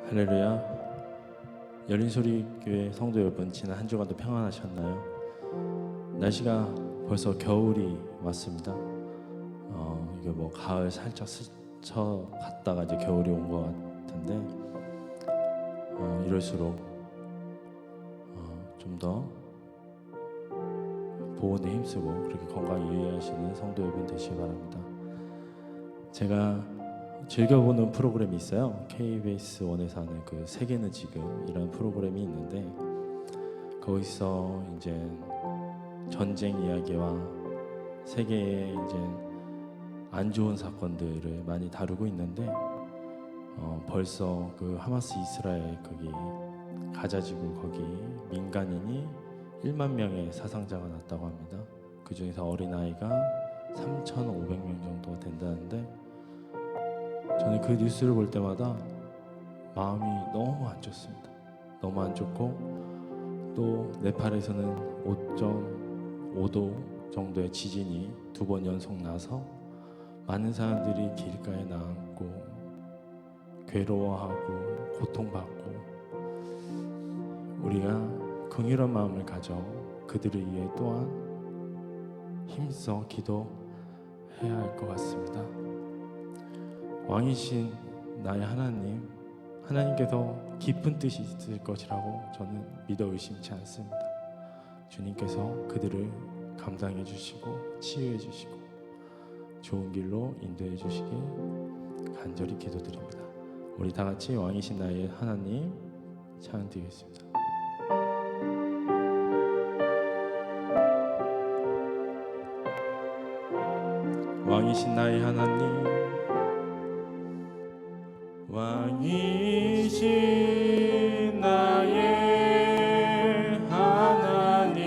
할렐루야. 열린소리교회 성도 여러분, 지난 한 주간도 평안하셨나요? 날씨가 벌써 겨울이 왔습니다. 이게 뭐 가을 살짝 스쳐갔다가 이제 겨울이 온 것 같은데, 이럴수록 좀 더 보온에 힘쓰고 그렇게 건강 유의하시는 성도 여러분 되시기 바랍니다. 제가 즐겨보는 프로그램이 있어요. KBS 1에서 하는 그 세계는 지금 이런 프로그램이 있는데, 거기서 이제 전쟁 이야기와 세계의 이제 안 좋은 사건들을 많이 다루고 있는데, 벌써 그 하마스 이스라엘 거기 가자지구 거기 민간인이 1만 명의 사상자가 났다고 합니다. 그 중에서 어린아이가 3,500명 정도가 된다는데, 저는 그 뉴스를 볼 때마다 마음이 너무 안 좋습니다. 너무 안 좋고, 또 네팔에서는 5.5도 정도의 지진이 2번 연속 나서 많은 사람들이 길가에 나앉고 괴로워하고 고통받고, 우리가 긍휼한 마음을 가져 그들을 위해 또한 힘써 기도해야 할 것 같습니다. 왕이신 나의 하나님께서 깊은 뜻이 있을 것이라고 저는 믿어 의심치 않습니다. 주님께서 그들을 감당해 주시고 치유해 주시고 좋은 길로 인도해 주시길 간절히 기도드립니다. 우리 다 같이 왕이신 나의 하나님 찬양 드리겠습니다. 왕이신 나의 하나님, 왕이신 나의 하나님,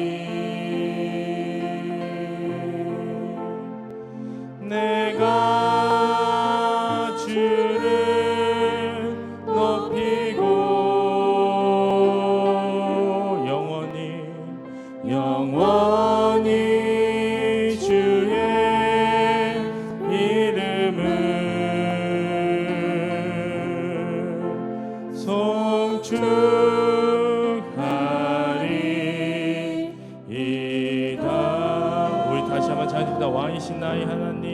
내가 주를 높이고 영원히 주의 이름을 송축하리이다. 우리 다시 한번 찬양합니다. 왕이신 나의 하나님,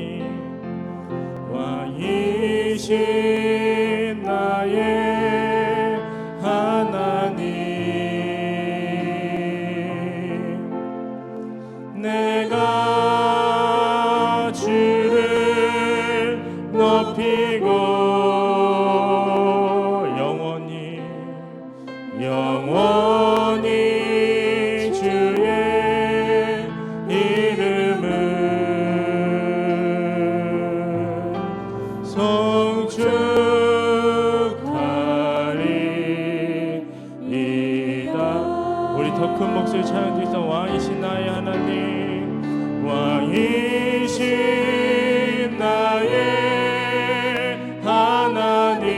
왕이신 나의 하나님, 내가 주를 높이고 영원히 주의 이름을 송축하리이다. 우리 더 큰 목소리 찬양드리자. 왕이신 나의 하나님, 왕이신 나의 하나님,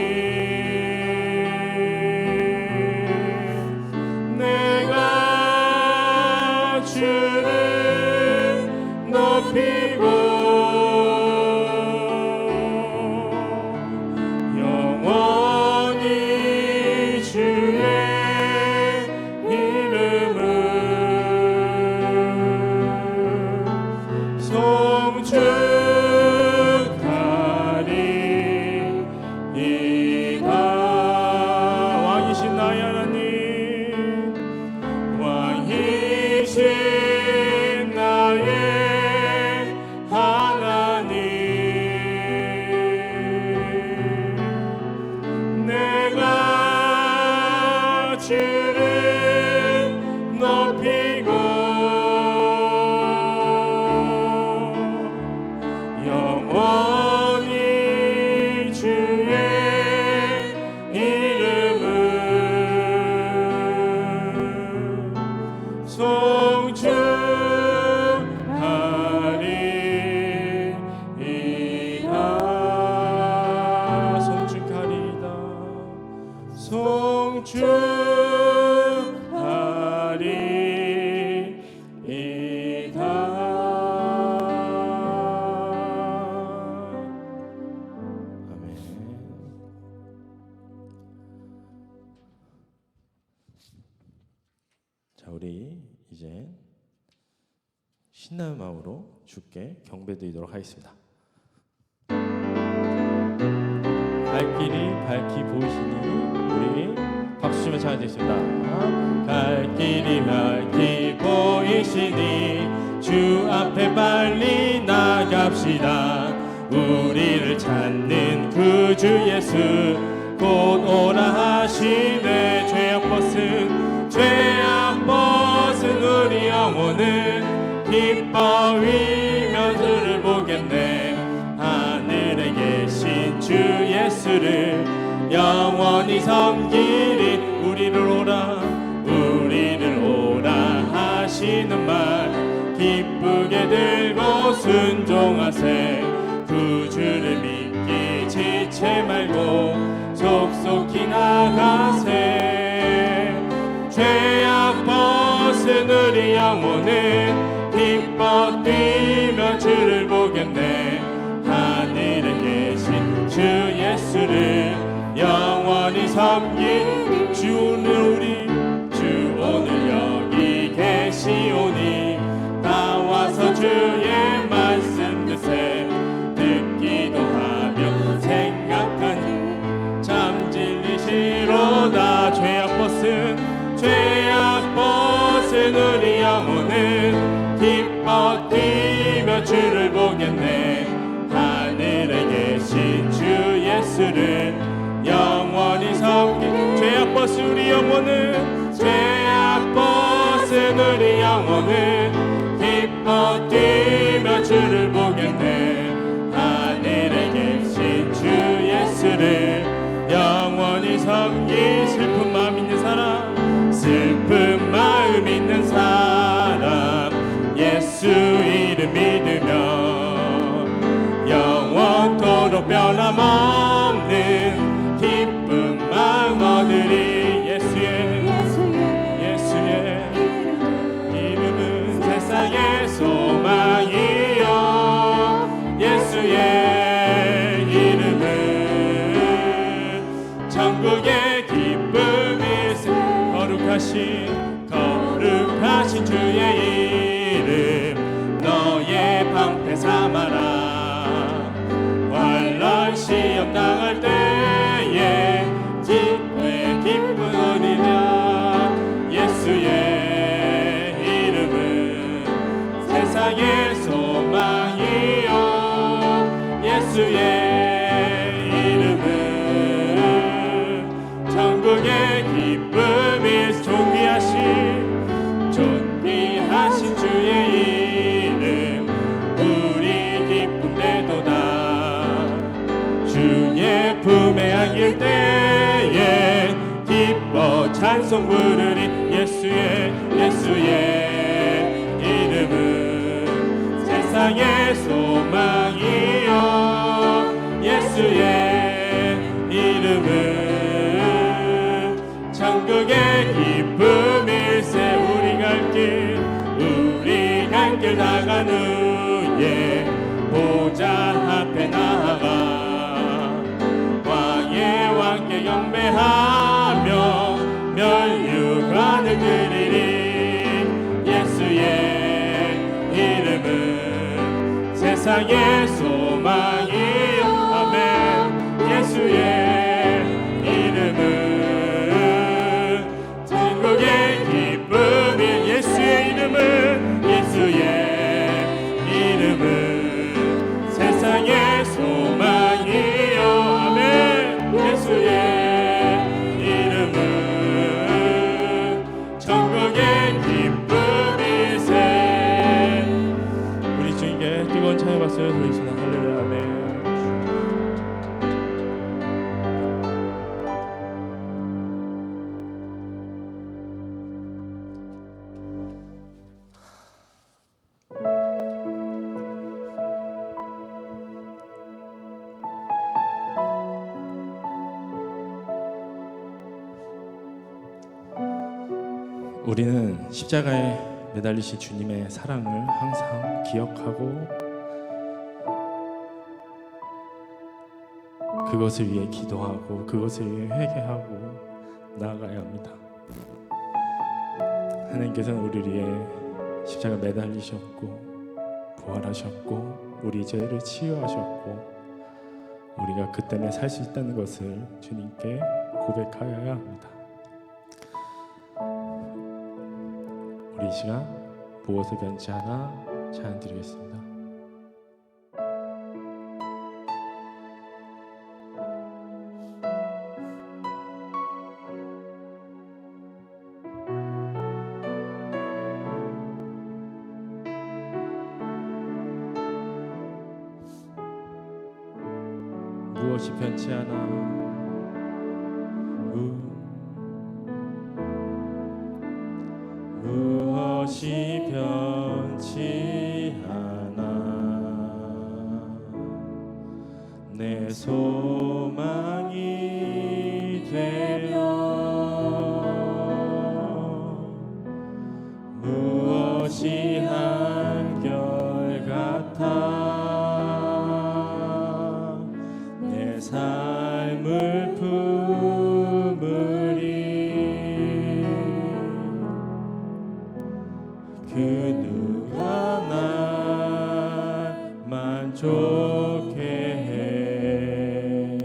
내가 주를 높이고 영원히 주의 이름을 우리 이제 신나는 마음으로 주께 경배드리도록 하겠습니다. 갈 길이 밝히 보이시니 우리 박수 치며 찬양하겠습니다. 갈 길이 밝히 보이시니 주 앞에 빨리 나갑시다. 우리를 찾는 그 주 예수 곧 오라 하시네. 죄악 벗은 우리 영혼은 기뻐이며 주를 보겠네. 하늘에 계신 주 예수를 영원히 섬기리. 우리를 오라 하시는 말 기쁘게 들고 순종하세. 그 주를 믿기 지체 말고 속속히 나가세. 죄악 벗은 우리 영혼은 기뻐 뛰며 주를 보겠네. 하늘에 계신 주 예수를 영원히 섬긴 주 오늘 여기 계시오니 나와서 주의 말씀 드세. 듣기도 하며 생각하니 참 진리시로다. 죄악 벗은 우리 영혼은 기뻐 뛰며 주를 보겠네. 하늘에 계신 주 예수를 영원히 섬긴 죄악 벗은 우리 영혼은 기뻐 뛰며 주를 보겠네. 하늘에 계신 주 예수를 영원히 섬긴 슬픈 마음 있는 사람 예수 이름 믿으며 영원토록 변함없는 기쁜 마음 얻으리. 예수의 이름은 세상의 소망이요. 예수의 이름은 천국의 기쁨일세. 거룩하신 주의 이름 너의 방패 삼아라. 환난 시험 당할 때에 기쁘게 기쁘리라. 예수의 이름은 세상의 소망이요. 예수의 이름은 천국의 기쁨이. 존귀하신 주의 이름 우리 기쁨되도다. 주의 품에 안길 때에 기뻐 찬송 부르리. 예수의 이름은 세상의 소망이요. 예수의 이름은 천국의 기쁨일세. 우리 갈 길 나간 후에 보좌 앞에 나아가 왕의 왕께 경배하며 면류관을 드리리. 예수의 이름은 세상의 소망이요. 아멘. 예수의 이름은 천국의 기쁨이. 예수의 이름은 세상의 소망이요. 아멘. 예수의 이름은 천국의 기쁨일세. 우리 주님께 뜨거운 찬양 박수 드리시나. 할렐루야. 아멘. 우리는 십자가에 매달리신 주님의 사랑을 항상 기억하고 그것을 위해 기도하고 그것을 위해 회개하고 나아가야 합니다. 하나님께서는 우리를 위해 십자가 매달리셨고 부활하셨고 우리 죄를 치유하셨고 우리가 그 때문에 살 수 있다는 것을 주님께 고백하여야 합니다. 우리 이 시간 무엇을 변치 않아 찬양 드리겠습니다. 무엇이 변치 않아 무엇이 변치 않아 내 소망이 되며 무엇이 한결같아 내 삶을 품으리 그 누가 날 만족해 해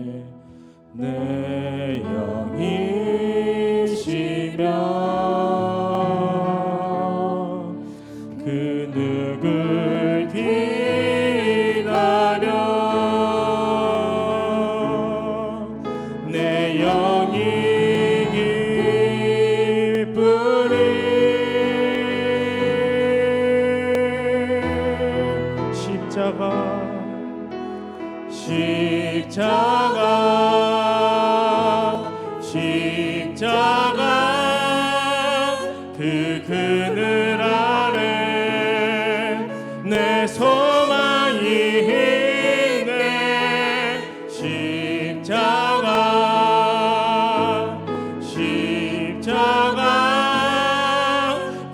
내 영이시며 그 누굴 기다려 내 영이 기쁘리 십자가 그 그늘 아래 내 소망이 있네 십자가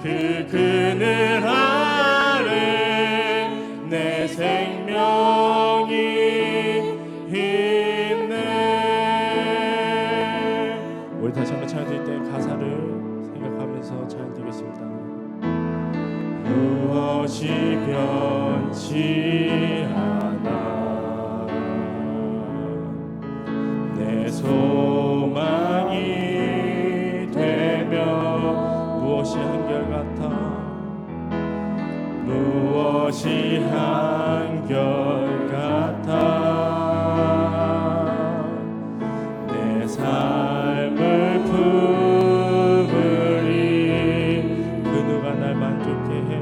그 그늘 아래 내 생명이 우리 다시 한번 찬양 드릴 때 가사를 생각하면서 찬양 드리겠습니다. 무엇이 변치 않아 내 소망이 되며 무엇이 한결같아 무엇이 한결같아 내 삶을 품으리 그 누가 날 만족해 해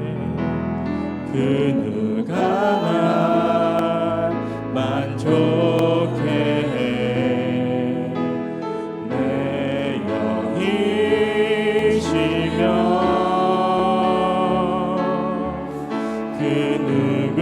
그 누가 날 만족해 해 내 영이시며 그 누구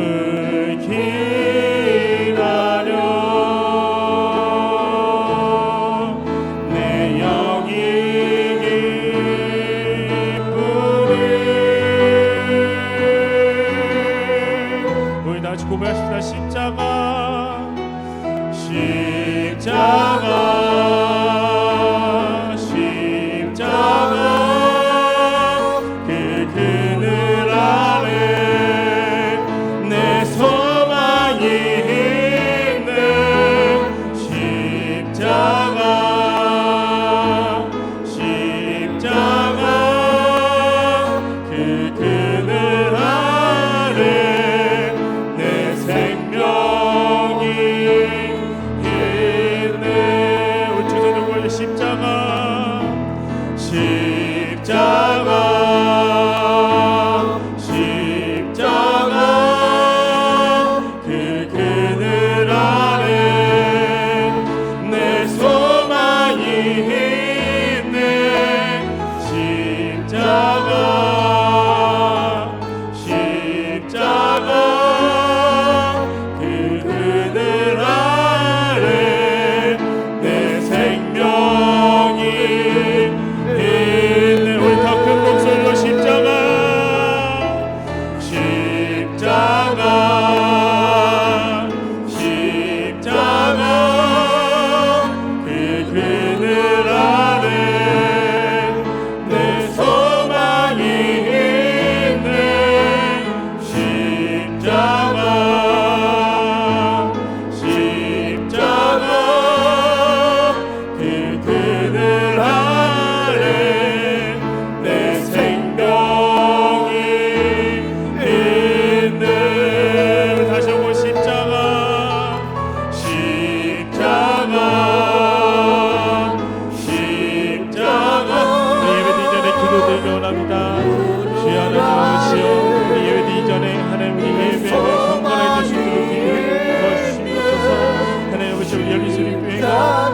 주시옵소서. 우리 열리스를 교회가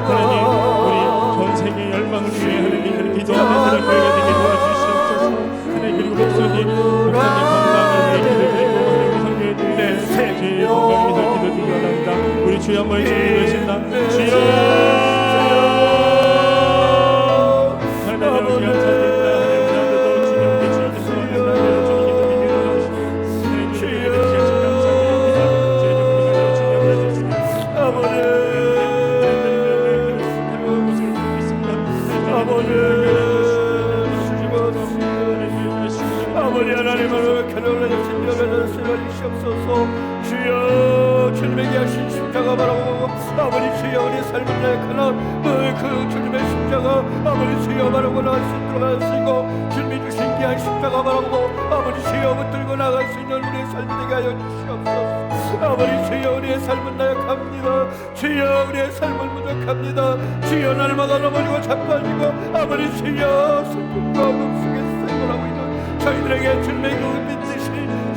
하나님 우리 전 세계 열방을 위해 하나님 기도하는 그런 교회가 되게 도와주시옵소서. 하나님 그리고 목사님 건강을 위해 기도드리고 하나님 성교회들의 주의 건강을 위해서 기도드리고 합니다. 우리 주여 한번 기도하신다. 주여 하나님 감사드립니다. 아버지 하나님을 주시옵소서. 주여 주님에게 하신 십자가 바라보고 아버지 주여 우리 삶을 내어가는 그 주님의 십자가 아버지 주여 바라보고 나갈 수 있도록 하시고 주님이 주신 귀한 십자가 바라보고 아버지 주여 붙들고 나갈 수 있는 우리의 삶이 되게 하여 주시옵소서. 아버지 주여 우리의 삶은 나약합니다. 주여 우리의 삶은 부족합니다. 주여 날마다 넘어지고 자빠지고 아버지 주여 슬픔과 어둠 속에 생활하고 있는 저희들에게 주님의 그 믿듯이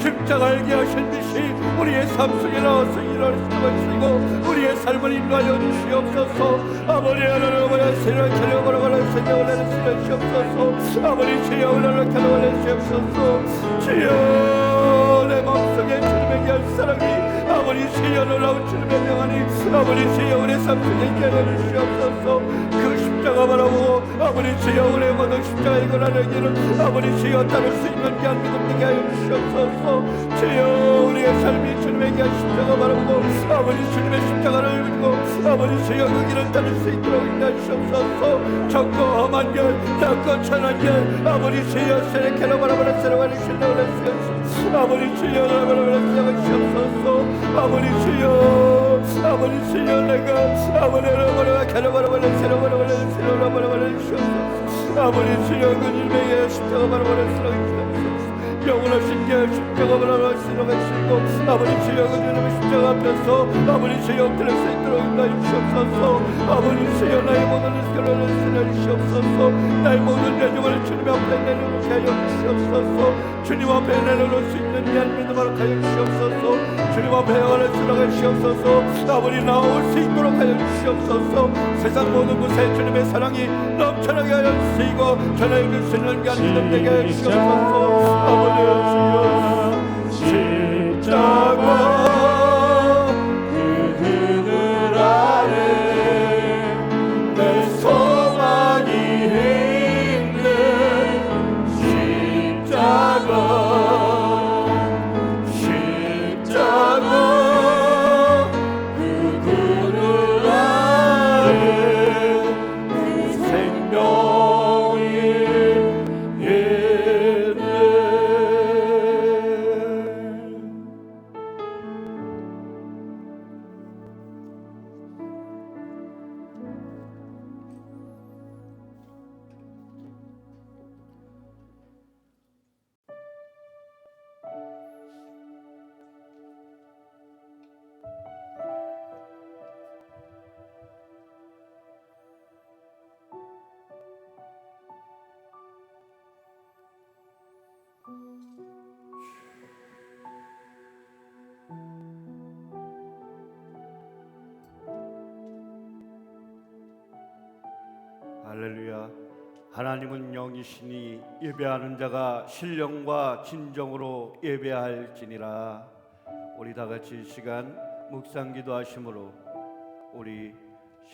십자가 알게 하신 듯이 우리의 삶 속에 나와서 일할 수가 있고 우리의 삶을 인도하여 주시옵소서. 아버지 하나님 아버지 세례를 켜려버려가라 세례를 주시옵소서. 아버지 주여 오늘을 켜려버려 주시옵소서. 주여 내 마음속에 주님에게 할 사랑이 아버지 주여 놀라운 주님의 명하니 아버지 주여 우리 삶 속에 있게 하여 주시옵소서. 그 십자가 바라보고 아버지 주여 우리의 모든 십자가의 고난을 이기는 아버지 주여 따를 수 있는 귀한 믿음 되게 하여 주시옵소서. 주여 우리의 삶이 주님에게 한 십자가 바라보고 아버지 주님의 십자가를 이루고 아버지 주여 그 길을 따를 수 있도록 인도하시옵소서. 적고 험한 길 낮고 천한 길 아버지 주여 세례케로 바라보라 세례와를 신뢰를 하시옵소서. 아버지 주여 바라보라 시작하시옵소서. 아버지 주여 아버지 주여 내가 아버지를 바라보라 캐로 바라보라 세례 바라보라 세례 바라보라 주옵소서. 아버지 주여 그 주님에게 십자가 바라보라 시작하시옵소서. 영원하신 게 십자가 바라보라 시작하시고 아버지 주여 그 주님의 십자가 앞에서 아버지 주여 엎드릴 수 있도록 인도하여 주시옵소서. 아버지 주여 나의 모든 리스크를 주시옵소서. 나의 모든 내정을 주님 앞에 내려놓게 하여 주시옵소서. 주님 앞에 내려놓을 수 있는 귀한 믿음을 하여 주시옵소서. 주님 앞에 영원을 수락해 주시옵소서. 아버지 나올 수 있도록 하여 주시옵소서. 세상 모든 곳에 주님의 사랑이 넘쳐나게 하여 주시고 전하여 줄 수 있는 귀한 믿음 되게 하여 주시옵소서. 아버지 주여 십자가 그 그늘 아래 내 소망이 있는 십자가 그 그늘 아래 그 생명이 할렐루야. 하나님은 영이시니 예배하는 자가 신령과 진정으로 예배할지니라. 우리 다 같이 이 시간 묵상 기도하심으로 우리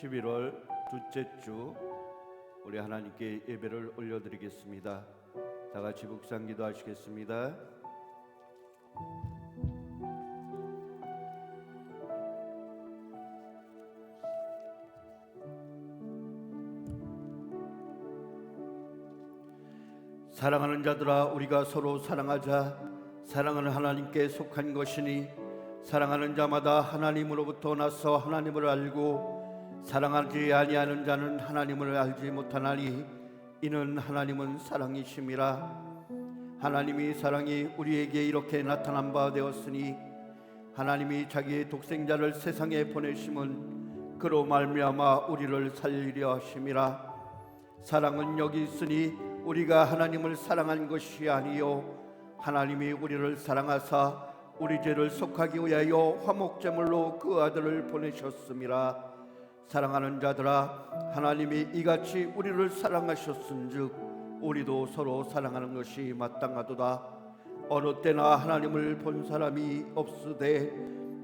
11월 둘째 주 우리 하나님께 예배를 올려드리겠습니다. 다 같이 묵상 기도하시겠습니다. 사랑하는 자들아 우리가 서로 사랑하자. 사랑은 하나님께 속한 것이니 사랑하는 자마다 하나님으로부터 나서 하나님을 알고 사랑하지 아니하는 자는 하나님을 알지 못하나니 이는 하나님은 사랑이심이라. 하나님이 사랑이 우리에게 이렇게 나타난 바 되었으니 하나님이 자기의 독생자를 세상에 보내심은 그로 말미암아 우리를 살리려 하심이라. 사랑은 여기 있으니 우리가 하나님을 사랑한 것이 아니요 하나님이 우리를 사랑하사 우리 죄를 속하기 위하여 화목제물로 그 아들을 보내셨음이라. 사랑하는 자들아, 하나님이 이같이 우리를 사랑하셨은즉 우리도 서로 사랑하는 것이 마땅하도다. 어느 때나 하나님을 본 사람이 없으되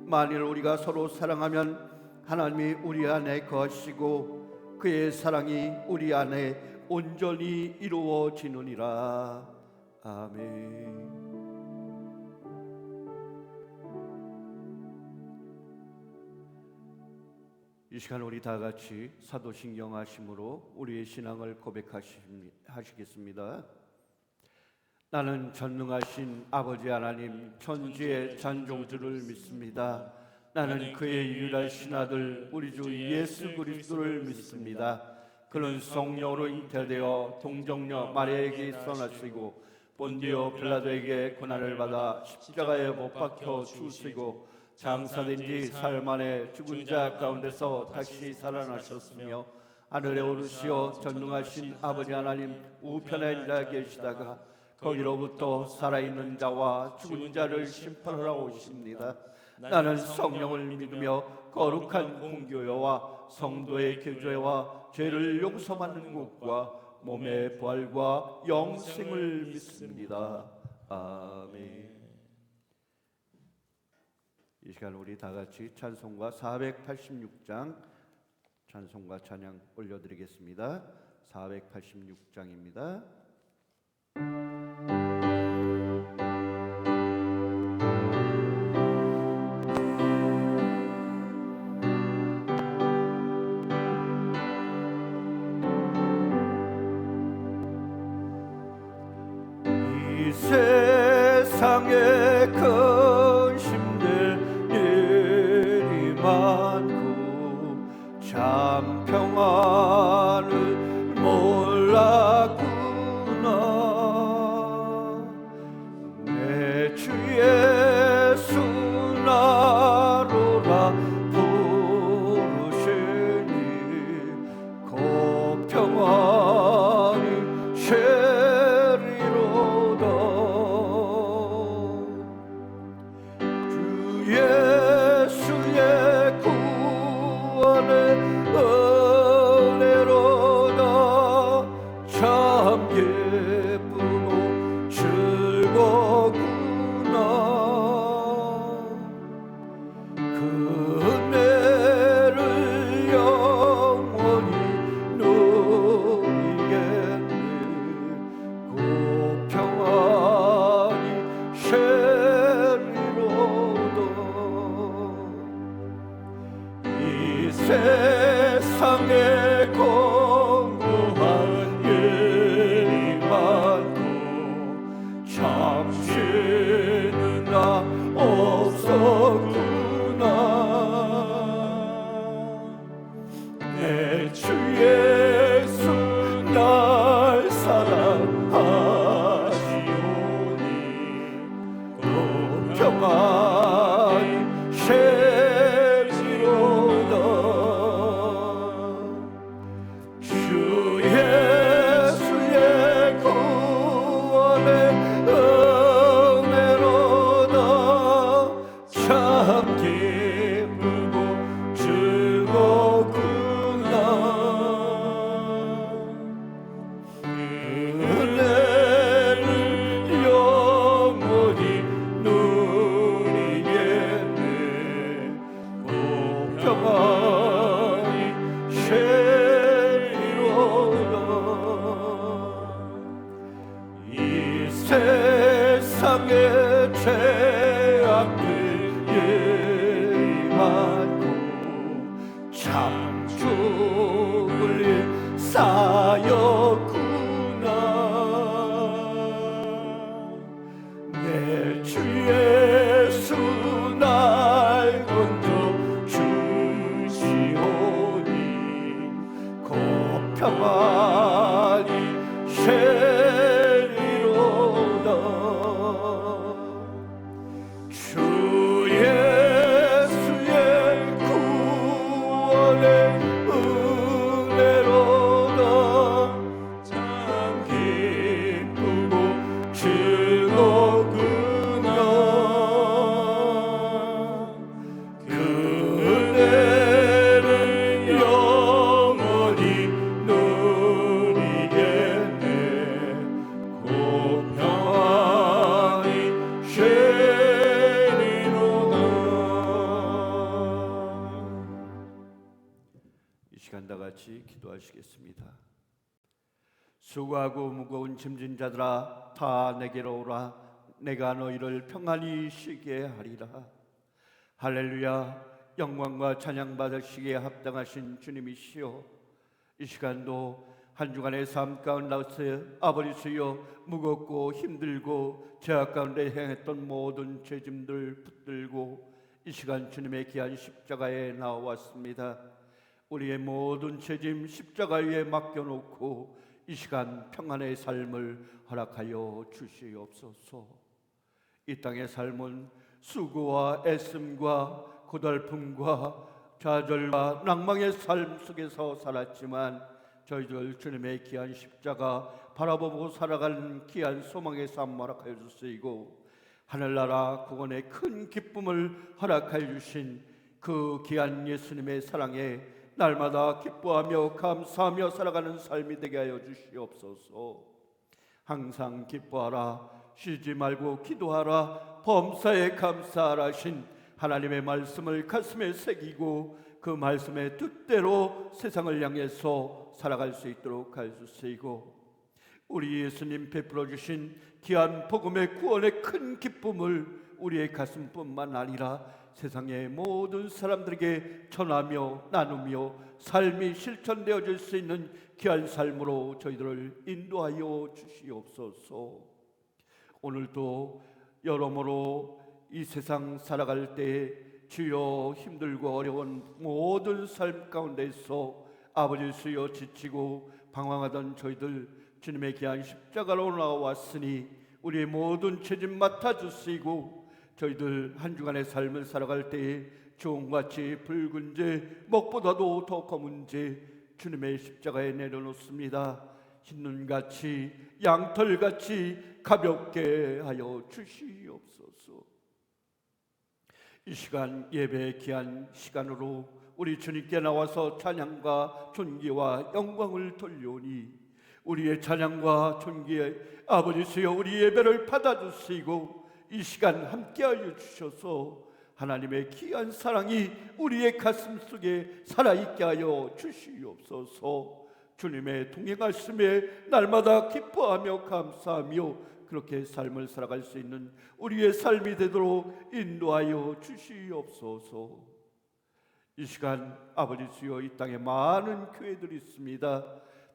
만일 우리가 서로 사랑하면 하나님이 우리 안에 거하시고 그의 사랑이 우리 안에 온전히 이루어지느니라. 아멘. 이 시간 우리 다 같이 사도신경 하심으로 우리의 신앙을 고백하시겠습니다. 나는 전능하신 아버지 하나님 천지의 찬종주를 믿습니다. 나는 그의 유일하신 아들 우리 주 예수 그리스도를 믿습니다. 그는 성령으로 잉태되어 동정녀 마리아에게 선하시고 본디오 빌라도에게 고난을 받아 십자가에 못 박혀 죽으시고 장사된 지 사흘 만에 죽은 자 가운데서 다시 살아나셨으며 하늘에 오르시어 전능하신 아버지 하나님 우편에 앉아 계시다가 거기로부터 살아있는 자와 죽은 자를 심판하러 오십니다. 나는 성령을 믿으며 거룩한 공교회와 성도의 교제와 죄를 용서받는 것과 몸의 부활과 영생을 믿습니다. 아멘. 이 시간 우리 다 같이 찬송가 486장 찬송가 찬양 올려드리겠습니다. 486장입니다. 이 세상에 큰 힘들 일이 많고 참 평안을 몰랐구나. 내 주 예수 나로라 부르시니 그 평안이 쉐리로다. 주 예수의 구원의 은혜로다. 참 기쁘고 즐거구나. 그 은혜를 영원히 누리겠네. 그 평안이 쉐리로다. 이 세상에 공고한 일이 많고 참치는 나 없었구나. 내 주 예수 날 사랑하시오니 그 평안이 쉐리로다. 주 예수의 구원의 은혜로다. 참 기쁘고 즐거구나. 은혜를 영원히 누리겠네. 그 평안이 쉐리로다. 이 세상에 죄악들이 많고 참 죽을 일 쌓였구나. 내 주 예수 날 건져 주시오니 그 평안이 쉐리로다. 주 예수의 구원의 은혜로다. 참 기쁘고 즐거구나. 그 은혜를 시간 다 같이 기도하시겠습니다. 수고하고 무거운 짐진 자들아 다 내게로 오라. 내가 너희를 평안히 쉬게 하리라. 할렐루야. 영광과 찬양 받으시기에 합당하신 주님이시여, 이 시간도 한 주간의 삶 가운데서 아버지 주여 무겁고 힘들고 죄악 가운데 행했던 모든 죄짐들 붙들고 이 시간 주님의 귀한 십자가에 나왔습니다. 우리의 모든 죄짐 십자가 위에 맡겨놓고 이 시간 평안의 삶을 허락하여 주시옵소서. 이 땅의 삶은 수고와 애씀과 고달픔과 좌절과 낭망의 삶 속에서 살았지만 저희들 주님의 귀한 십자가 바라보고 살아가는 귀한 소망의 삶 허락하여 주시고 하늘나라 구원의 큰 기쁨을 허락하여 주신 그 귀한 예수님의 사랑에 날마다 기뻐하며 감사하며 살아가는 삶이 되게 하여 주시옵소서. 항상 기뻐하라, 쉬지 말고 기도하라, 범사에 감사하라 하신 하나님의 말씀을 가슴에 새기고 그 말씀의 뜻대로 세상을 향해서 살아갈 수 있도록 하여 주시고 우리 예수님 베풀어 주신 귀한 복음의 구원의 큰 기쁨을 우리의 가슴뿐만 아니라 세상의 모든 사람들에게 전하며 나누며 삶이 실천되어질 수 있는 귀한 삶으로 저희들을 인도하여 주시옵소서. 오늘도 여러모로 이 세상 살아갈 때 주여 힘들고 어려운 모든 삶 가운데서 아버지 주여 지치고 방황하던 저희들 주님의 귀한 십자가로 나왔으니 우리의 모든 죄짐 맡아주시고 저희들 한 주간의 삶을 살아갈 때에 주홍같이 붉은 죄 먹보다도 더 검은 죄 주님의 십자가에 내려놓습니다. 흰눈같이 양털같이 가볍게 하여 주시옵소서. 이 시간 예배의 귀한 시간으로 우리 주님께 나와서 찬양과 존귀와 영광을 돌려오니 우리의 찬양과 존귀의 아버지 주여 우리 예배를 받아주시고 이 시간 함께하여 주셔서 하나님의 귀한 사랑이 우리의 가슴 속에 살아있게 하여 주시옵소서. 주님의 동행하심에 날마다 기뻐하며 감사하며 그렇게 삶을 살아갈 수 있는 우리의 삶이 되도록 인도하여 주시옵소서. 이 시간 아버지 주여 이 땅에 많은 교회들이 있습니다.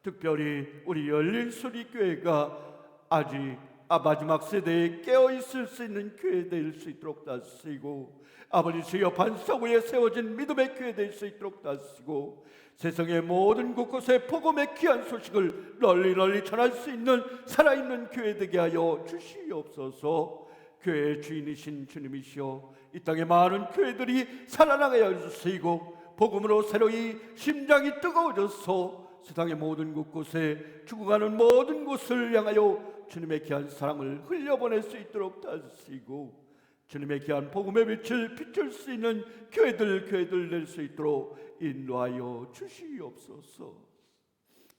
특별히 우리 열린소리교회가 아직 마지막 세대에 깨어있을 수 있는 교회 될 수 있도록 다스리고 아버지 주여 반석 위에 세워진 믿음의 교회 될 수 있도록 다스리고 세상의 모든 곳곳에 복음의 귀한 소식을 널리 전할 수 있는 살아있는 교회 되게 하여 주시옵소서. 교회의 주인이신 주님이시여 이 땅에 많은 교회들이 살아나게 하여 주시고 복음으로 새로이 심장이 뜨거워져서 세상의 모든 곳곳에 죽어가는 모든 곳을 향하여 주님의 귀한 사랑을 흘려보낼 수 있도록 다스리고 주님의 귀한 복음의 빛을 비출 수 있는 교회들 될 수 있도록 인도하여 주시옵소서.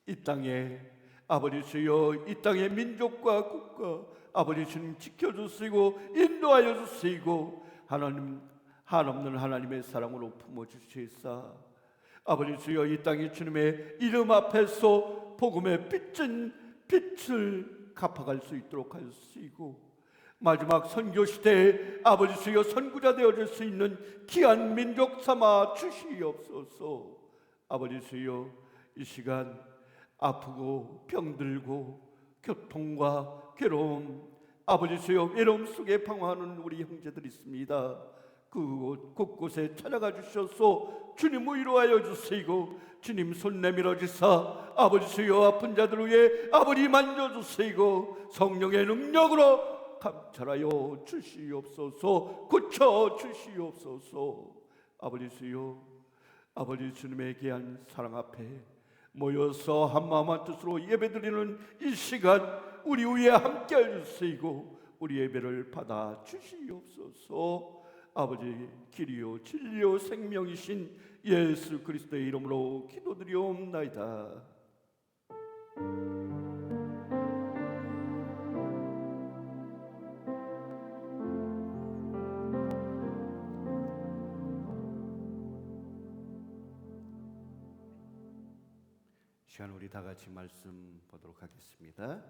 이 땅에 아버지 주여 이 땅의 민족과 국가 아버지 주님 지켜주시고 인도하여 주시고 하나님 한없는 하나님의 사랑으로 품어주시사 아버지 주여 이 땅이 주님의 이름 앞에서 복음의 빛을 갚아갈 수 있도록 하시고 마지막 선교 시대에 아버지 주여 선구자 되어질 수 있는 귀한 민족 삼아 주시옵소서. 아버지 주여 이 시간 아프고 병들고 교통과 괴로움 아버지 주여 외로움 속에 방황하는 우리 형제들이 있습니다. 그곳 곳곳에 찾아가 주셔서 주님 위로하여 주시고 주님 손 내밀어 주사 아버지 주여 아픈 자들 위해 아버지 만져주시고 성령의 능력으로 감찰하여 주시옵소서. 고쳐 주시옵소서. 아버지 주여 아버지 주님의 귀한 사랑 앞에 모여서 한마음 한뜻으로 예배드리는 이 시간 우리 위에 함께해 주시고 우리 예배를 받아 주시옵소서. 아버지 길이요 진리요 생명이신 예수 그리스도의 이름으로 기도드리옵나이다. 시간 우리 다 같이 말씀 보도록 하겠습니다.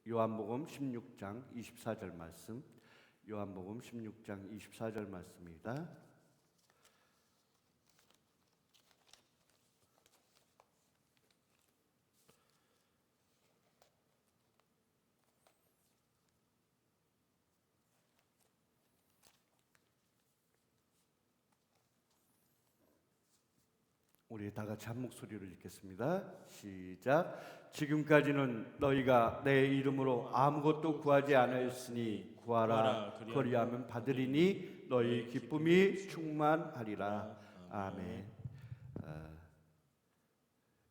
요한복음 16장 24절 말씀, 요한복음 16장 24절 말씀입니다. 우리 다 같이 한 목소리로 읽겠습니다. 시작. 지금까지는 너희가 내 이름으로 아무것도 구하지 않았으니 구하라 그리하면 받으리니 너희 기쁨이 충만하리라. 아멘.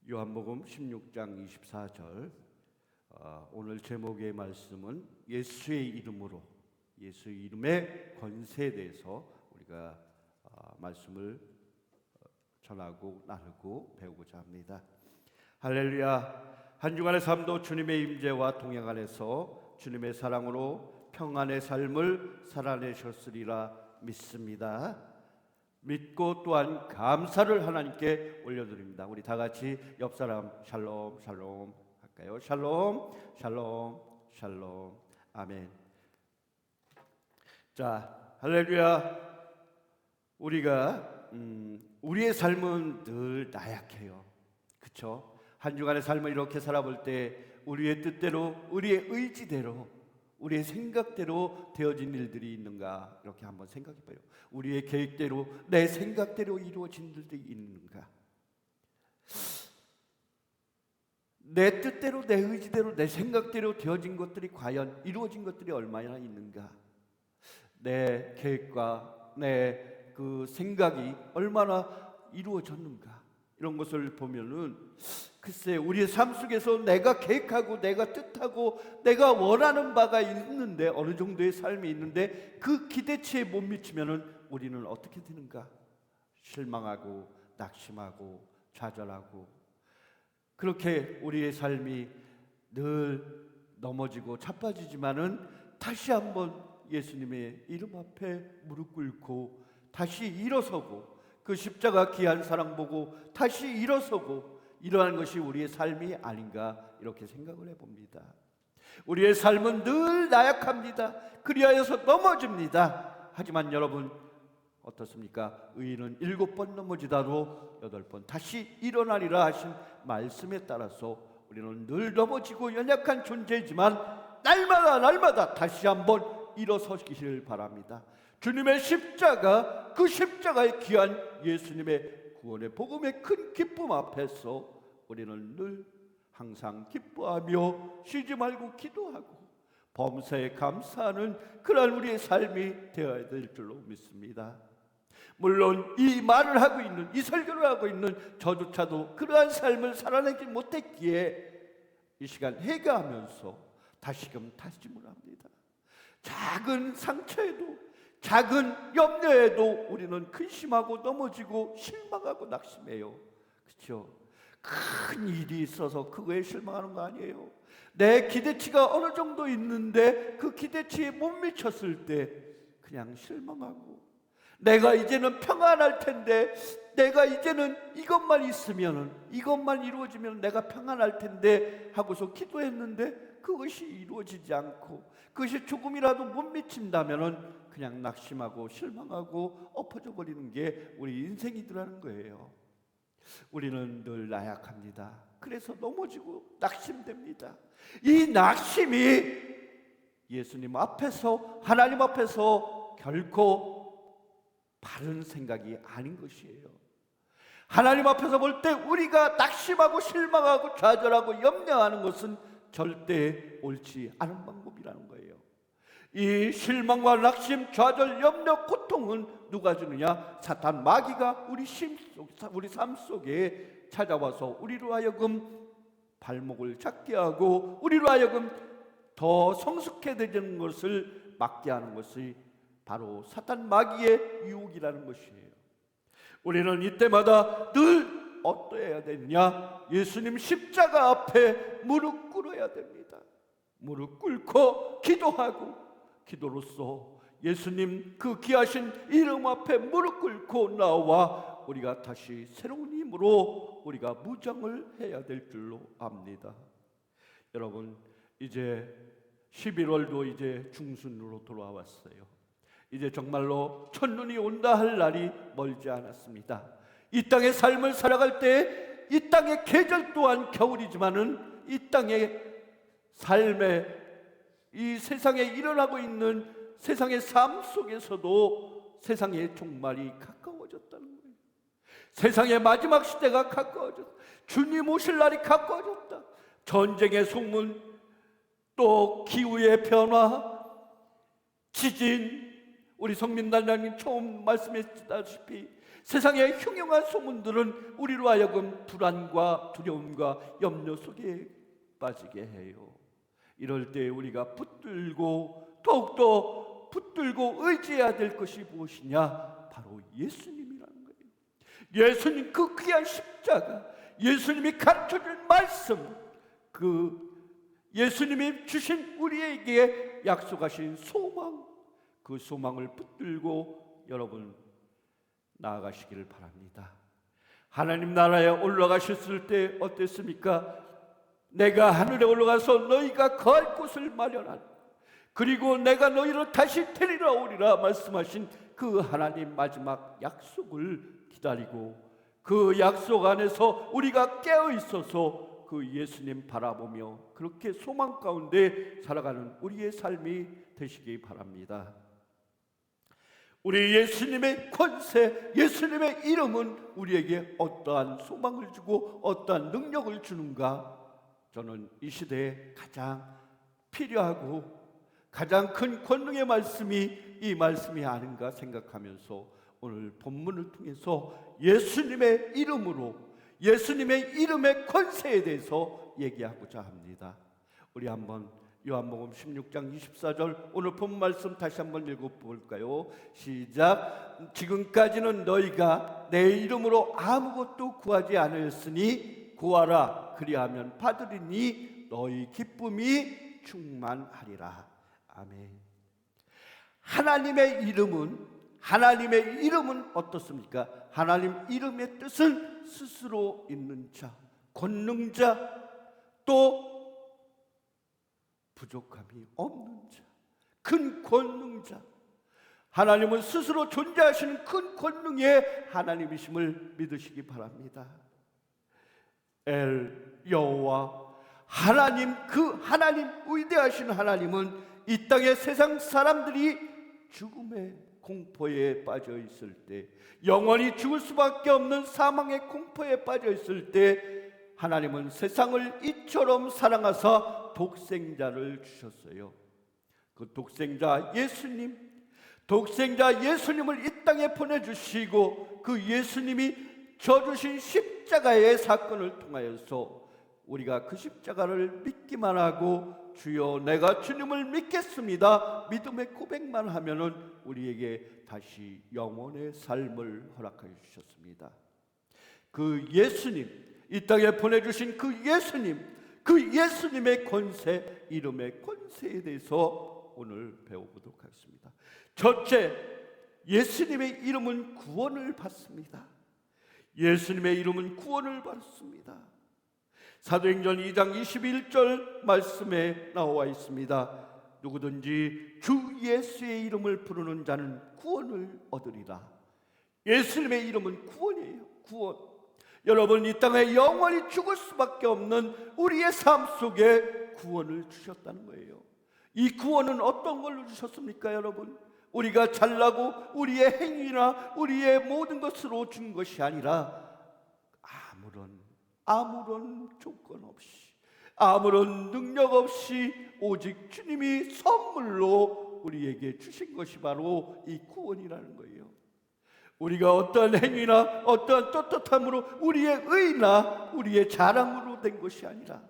요한복음 16장 24절. 오늘 제목의 말씀은 예수의 이름으로, 예수의 이름의 권세에 대해서 우리가 말씀을 전하고 나누고 배우고자 합니다. 할렐루야. 한 주간의 삶도 주님의 임재와 동행 안에서 주님의 사랑으로 평안의 삶을 살아내셨으리라 믿습니다. 믿고 또한 감사를 하나님께 올려드립니다. 우리 다 같이 옆 사람 샬롬 샬롬 할까요? 샬롬 샬롬 샬롬. 아멘. 자, 할렐루야. 우리의 삶은 늘 나약해요. 그렇죠? 한 주간의 삶을 이렇게 살아볼 때 우리의 뜻대로, 우리의 의지대로, 우리의 생각대로 되어진 일들이 있는가 이렇게 한번 생각해봐요. 우리의 계획대로, 내 생각대로 이루어진 일들이 있는가? 내 뜻대로, 내 의지대로, 내 생각대로 되어진 것들이 과연 이루어진 것들이 얼마나 있는가? 내 계획과 내 그 생각이 얼마나 이루어졌는가? 이런 것을 보면은 글쎄 우리의 삶 속에서 내가 계획하고 내가 뜻하고 내가 원하는 바가 있는데, 어느 정도의 삶이 있는데 그 기대치에 못 미치면은 우리는 어떻게 되는가? 실망하고 낙심하고 좌절하고, 그렇게 우리의 삶이 늘 넘어지고 자빠지지만은 다시 한번 예수님의 이름 앞에 무릎 꿇고 다시 일어서고 그 십자가 귀한 사랑 보고 다시 일어서고, 이러한 것이 우리의 삶이 아닌가 이렇게 생각을 해봅니다. 우리의 삶은 늘 나약합니다. 그리하여서 넘어집니다. 하지만 여러분 어떻습니까? 의인은 7번 넘어지다도 8번 다시 일어나리라 하신 말씀에 따라서 우리는 늘 넘어지고 연약한 존재이지만 날마다 다시 한번 일어서시길 바랍니다. 주님의 십자가, 그 십자가의 귀한 예수님의 구원의 복음의 큰 기쁨 앞에서 우리는 늘 항상 기뻐하며 쉬지 말고 기도하고 범사에 감사하는 그런 우리의 삶이 되어야 될 줄로 믿습니다. 물론 이 말을 하고 있는, 이 설교를 하고 있는 저조차도 그러한 삶을 살아내지 못했기에 이 시간 회개하면서 다시금 다짐을 합니다. 작은 상처에도, 작은 염려에도 우리는 근심하고 넘어지고 실망하고 낙심해요. 그렇죠? 큰 일이 있어서 그거에 실망하는 거 아니에요. 내 기대치가 어느 정도 있는데 그 기대치에 못 미쳤을 때 그냥 실망하고, 내가 이제는 평안할 텐데, 내가 이제는 이것만 있으면, 이것만 이루어지면 내가 평안할 텐데 하고서 기도했는데 그것이 이루어지지 않고 그것이 조금이라도 못 미친다면 그냥 낙심하고 실망하고 엎어져 버리는 게 우리 인생이더라는 거예요. 우리는 늘 나약합니다. 그래서 넘어지고 낙심됩니다. 이 낙심이 예수님 앞에서, 하나님 앞에서 결코 바른 생각이 아닌 것이에요. 하나님 앞에서 볼 때 우리가 낙심하고 실망하고 좌절하고 염려하는 것은 절대 옳지 않은 방법이라는 거예요. 이 실망과 낙심, 좌절, 염려, 고통은 누가 주느냐? 사탄 마귀가 우리 삶 속에 찾아와서 우리로 하여금 발목을 잡게 하고 우리로 하여금 더 성숙해지는 것을 막게 하는 것이 바로 사탄 마귀의 유혹이라는 것이에요. 우리는 이때마다 늘 어떠해야 되느냐? 예수님 십자가 앞에 무릎 꿇어야 됩니다. 무릎 꿇고 기도하고, 기도로서 예수님 그 귀하신 이름 앞에 무릎 꿇고 나와 우리가 다시 새로운 힘으로 우리가 무장을 해야 될 줄로 압니다. 여러분, 이제 11월도 이제 중순으로 돌아왔어요. 이제 정말로 첫눈이 온다 할 날이 멀지 않았습니다. 이 땅의 삶을 살아갈 때 이 땅의 계절 또한 겨울이지만은 이 땅의 삶에, 이 세상에 일어나고 있는 세상의 삶 속에서도 세상의 종말이 가까워졌다는 거예요. 세상의 마지막 시대가 가까워졌다. 주님 오실 날이 가까워졌다. 전쟁의 소문, 또 기후의 변화, 지진, 우리 성민단장님 처음 말씀했다시피 세상의 흉흉한 소문들은 우리로 하여금 불안과 두려움과 염려 속에 빠지게 해요. 이럴 때 우리가 붙들고 더욱더 붙들고 의지해야 될 것이 무엇이냐? 바로 예수님이라는 거예요. 예수님 그 귀한 십자가, 예수님이 가르쳐준 말씀, 그 예수님이 주신 우리에게 약속하신 소망, 그 소망을 붙들고 여러분 나아가시기를 바랍니다. 하나님 나라에 올라가셨을 때 어땠습니까? 내가 하늘에 올라가서 너희가 거할 곳을 마련하라. 그리고 내가 너희를 다시 데리러 오리라 말씀하신 그 하나님 마지막 약속을 기다리고 그 약속 안에서 우리가 깨어 있어서 그 예수님 바라보며 그렇게 소망 가운데 살아가는 우리의 삶이 되시기 바랍니다. 우리 예수님의 권세, 예수님의 이름은 우리에게 어떠한 소망을 주고 어떠한 능력을 주는가? 저는 이 시대에 가장 필요하고 가장 큰 권능의 말씀이 이 말씀이 아닌가 생각하면서 오늘 본문을 통해서 예수님의 이름으로, 예수님의 이름의 권세에 대해서 얘기하고자 합니다. 우리 한번 요한복음 16장 24절 오늘 본 말씀 다시 한번 읽어볼까요? 시작. 지금까지는 너희가 내 이름으로 아무것도 구하지 않았으니 구하라. 그리하면 받으리니 너희 기쁨이 충만하리라. 아멘. 하나님의 이름은 어떻습니까? 하나님 이름의 뜻은 스스로 있는 자, 권능자, 또 부족함이 없는 자, 큰 권능자. 하나님은 스스로 존재하시는 큰 권능의 하나님이심을 믿으시기 바랍니다. 엘 여호와 하나님, 그 하나님, 위대하신 하나님은 이 땅의 세상 사람들이 죽음의 공포에 빠져 있을 때, 영원히 죽을 수밖에 없는 사망의 공포에 빠져 있을 때 하나님은 세상을 이처럼 사랑하사 독생자를 주셨어요. 그 독생자 예수님을 이 땅에 보내주시고 그 예수님이 져주신 십자가의 사건을 통하여서 우리가 그 십자가를 믿기만 하고 주여 내가 주님을 믿겠습니다 믿음의 고백만 하면은 우리에게 다시 영원의 삶을 허락하여 주셨습니다. 그 예수님, 이 땅에 보내주신 그 예수님의 권세, 이름의 권세에 대해서 오늘 배워보도록 하겠습니다. 첫째, 예수님의 이름은 구원을 받습니다. 예수님의 이름은 구원을 받습니다. 사도행전 2장 21절 말씀에 나와 있습니다. 누구든지 주 예수의 이름을 부르는 자는 구원을 얻으리라. 예수님의 이름은 구원이에요. 구원. 여러분, 이 땅에 영원히 죽을 수밖에 없는 우리의 삶 속에 구원을 주셨다는 거예요. 이 구원은 어떤 걸로 주셨습니까, 여러분? 우리가 잘나고 우리의 행위나 우리의 모든 것으로 준 것이 아니라 아무런 조건 없이, 아무런 능력 없이 오직 주님이 선물로 우리에게 주신 것이 바로 이 구원이라는 거예요. 우리가 어떠한 행위나 어떠한 떳떳함으로 우리의 의나 우리의 자랑으로 된 것이 아니라,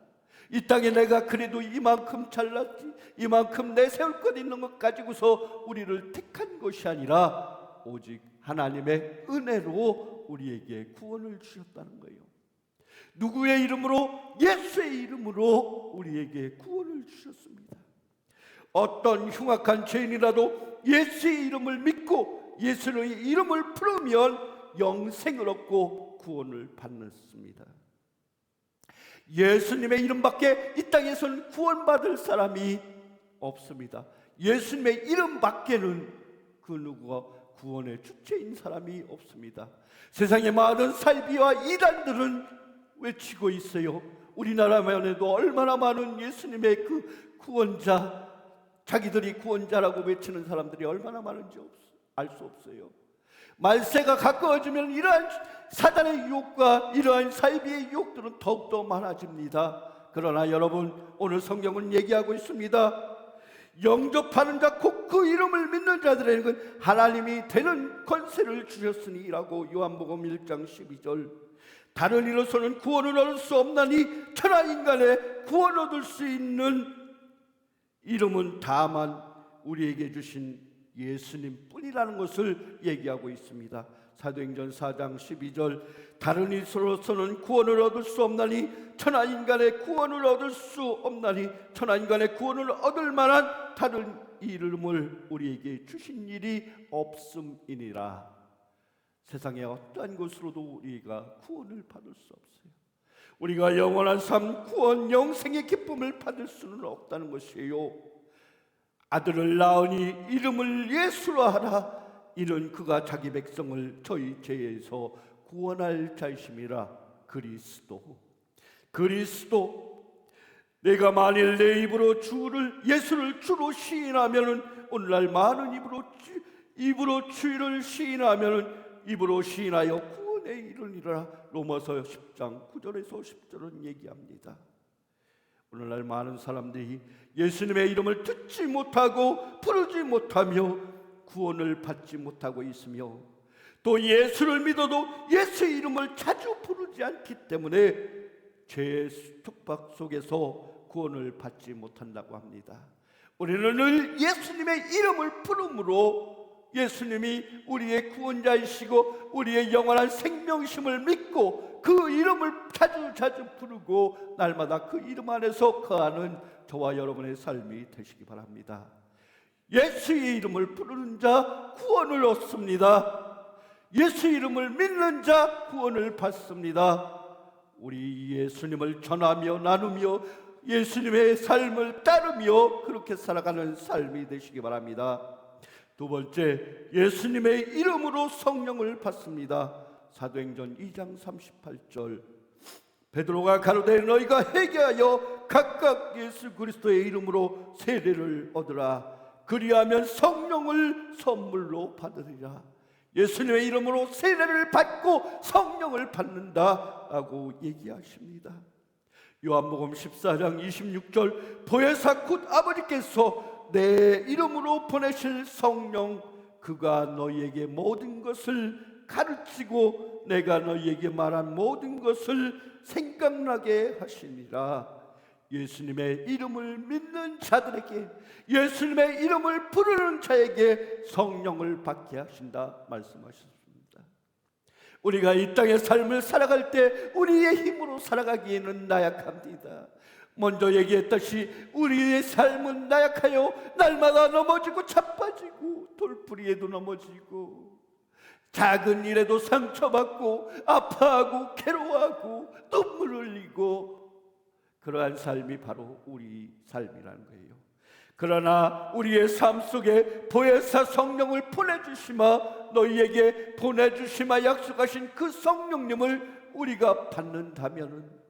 이 땅에 내가 그래도 이만큼 잘났지, 이만큼 내세울 것 있는 것 가지고서 우리를 택한 것이 아니라 오직 하나님의 은혜로 우리에게 구원을 주셨다는 거예요. 누구의 이름으로? 예수의 이름으로 우리에게 구원을 주셨습니다. 어떤 흉악한 죄인이라도 예수의 이름을 믿고 예수의 이름을 부르면 영생을 얻고 구원을 받습니다. 예수님의 이름밖에 이 땅에서는 구원받을 사람이 없습니다. 예수님의 이름밖에는 그 누구가 구원의 주체인 사람이 없습니다. 세상의 많은 살비와 이단들은 외치고 있어요. 우리나라만 해도 얼마나 많은 예수님의 그 구원자, 자기들이 구원자라고 외치는 사람들이 얼마나 많은지 알 수 없어요. 말세가 가까워지면 이러한 사단의 유혹과 이러한 살비의 유혹들은 더욱더 많아집니다. 그러나 여러분, 오늘 성경은 얘기하고 있습니다. 영접하는 자 곧 그 이름을 믿는 자들에게는 하나님이 되는 권세를 주셨으니라고 요한복음 1장 12절. 다른 이로서는 구원을 얻을 수 없나니 천하 인간의 구원 얻을 수 있는 이름은 다만 우리에게 주신 예수님 뿐이라는 것을 얘기하고 있습니다. 사도행전 4장 12절. 다른 이로서는 구원을 얻을 수 없나니 천하 인간의 구원을 얻을 수 없나니 천하 인간의 구원을 얻을 만한 다른 이름을 우리에게 주신 일이 없음이니라. 세상의 어떠한 것으로도 우리가 구원을 받을 수 없어요. 우리가 영원한 삶, 구원, 영생의 기쁨을 받을 수는 없다는 것이에요. 아들을 낳으니 이름을 예수로 하라. 이는 그가 자기 백성을 저희 죄에서 구원할 자이심이라. 그리스도. 내가 만일 내 입으로 예수를 주로 시인하면은, 오늘날 많은 입으로 주를 시인하면은 입으로 시인하여 구원에 이르리라. 로마서 10장 9절에서 10절은 얘기합니다. 오늘날 많은 사람들이 예수님의 이름을 듣지 못하고 부르지 못하며 구원을 받지 못하고 있으며, 또 예수를 믿어도 예수의 이름을 자주 부르지 않기 때문에 죄의 촉박 속에서 구원을 받지 못한다고 합니다. 우리는 늘 예수님의 이름을 부름으로 예수님이 우리의 구원자이시고 우리의 영원한 생명심을 믿고 그 이름을 자주 부르고 날마다 그 이름 안에서 거하는 저와 여러분의 삶이 되시기 바랍니다. 예수의 이름을 부르는 자 구원을 얻습니다. 예수 이름을 믿는 자 구원을 받습니다. 우리 예수님을 전하며 나누며 예수님의 삶을 따르며 그렇게 살아가는 삶이 되시기 바랍니다. 두 번째, 예수님의 이름으로 성령을 받습니다. 사도행전 2장 38절. 베드로가 가로되 너희가 회개하여 각각 예수 그리스도의 이름으로 세례를 얻으라. 그리하면 성령을 선물로 받으리라. 예수님의 이름으로 세례를 받고 성령을 받는다라고 얘기하십니다. 요한복음 14장 26절. 보혜사 곧 아버지께서 내 이름으로 보내실 성령, 그가 너희에게 모든 것을 가르치고 내가 너희에게 말한 모든 것을 생각나게 하시니라. 예수님의 이름을 믿는 자들에게, 예수님의 이름을 부르는 자에게 성령을 받게 하신다 말씀하셨습니다. 우리가 이 땅의 삶을 살아갈 때 우리의 힘으로 살아가기에는 나약합니다. 먼저 얘기했듯이 우리의 삶은 나약하여 날마다 넘어지고 자빠지고 돌부리에도 넘어지고 작은 일에도 상처받고 아파하고 괴로워하고 눈물 흘리고, 그러한 삶이 바로 우리 삶이라는 거예요. 그러나 우리의 삶 속에 보혜사 성령을 보내주시마, 너희에게 보내주시마 약속하신 그 성령님을 우리가 받는다면은,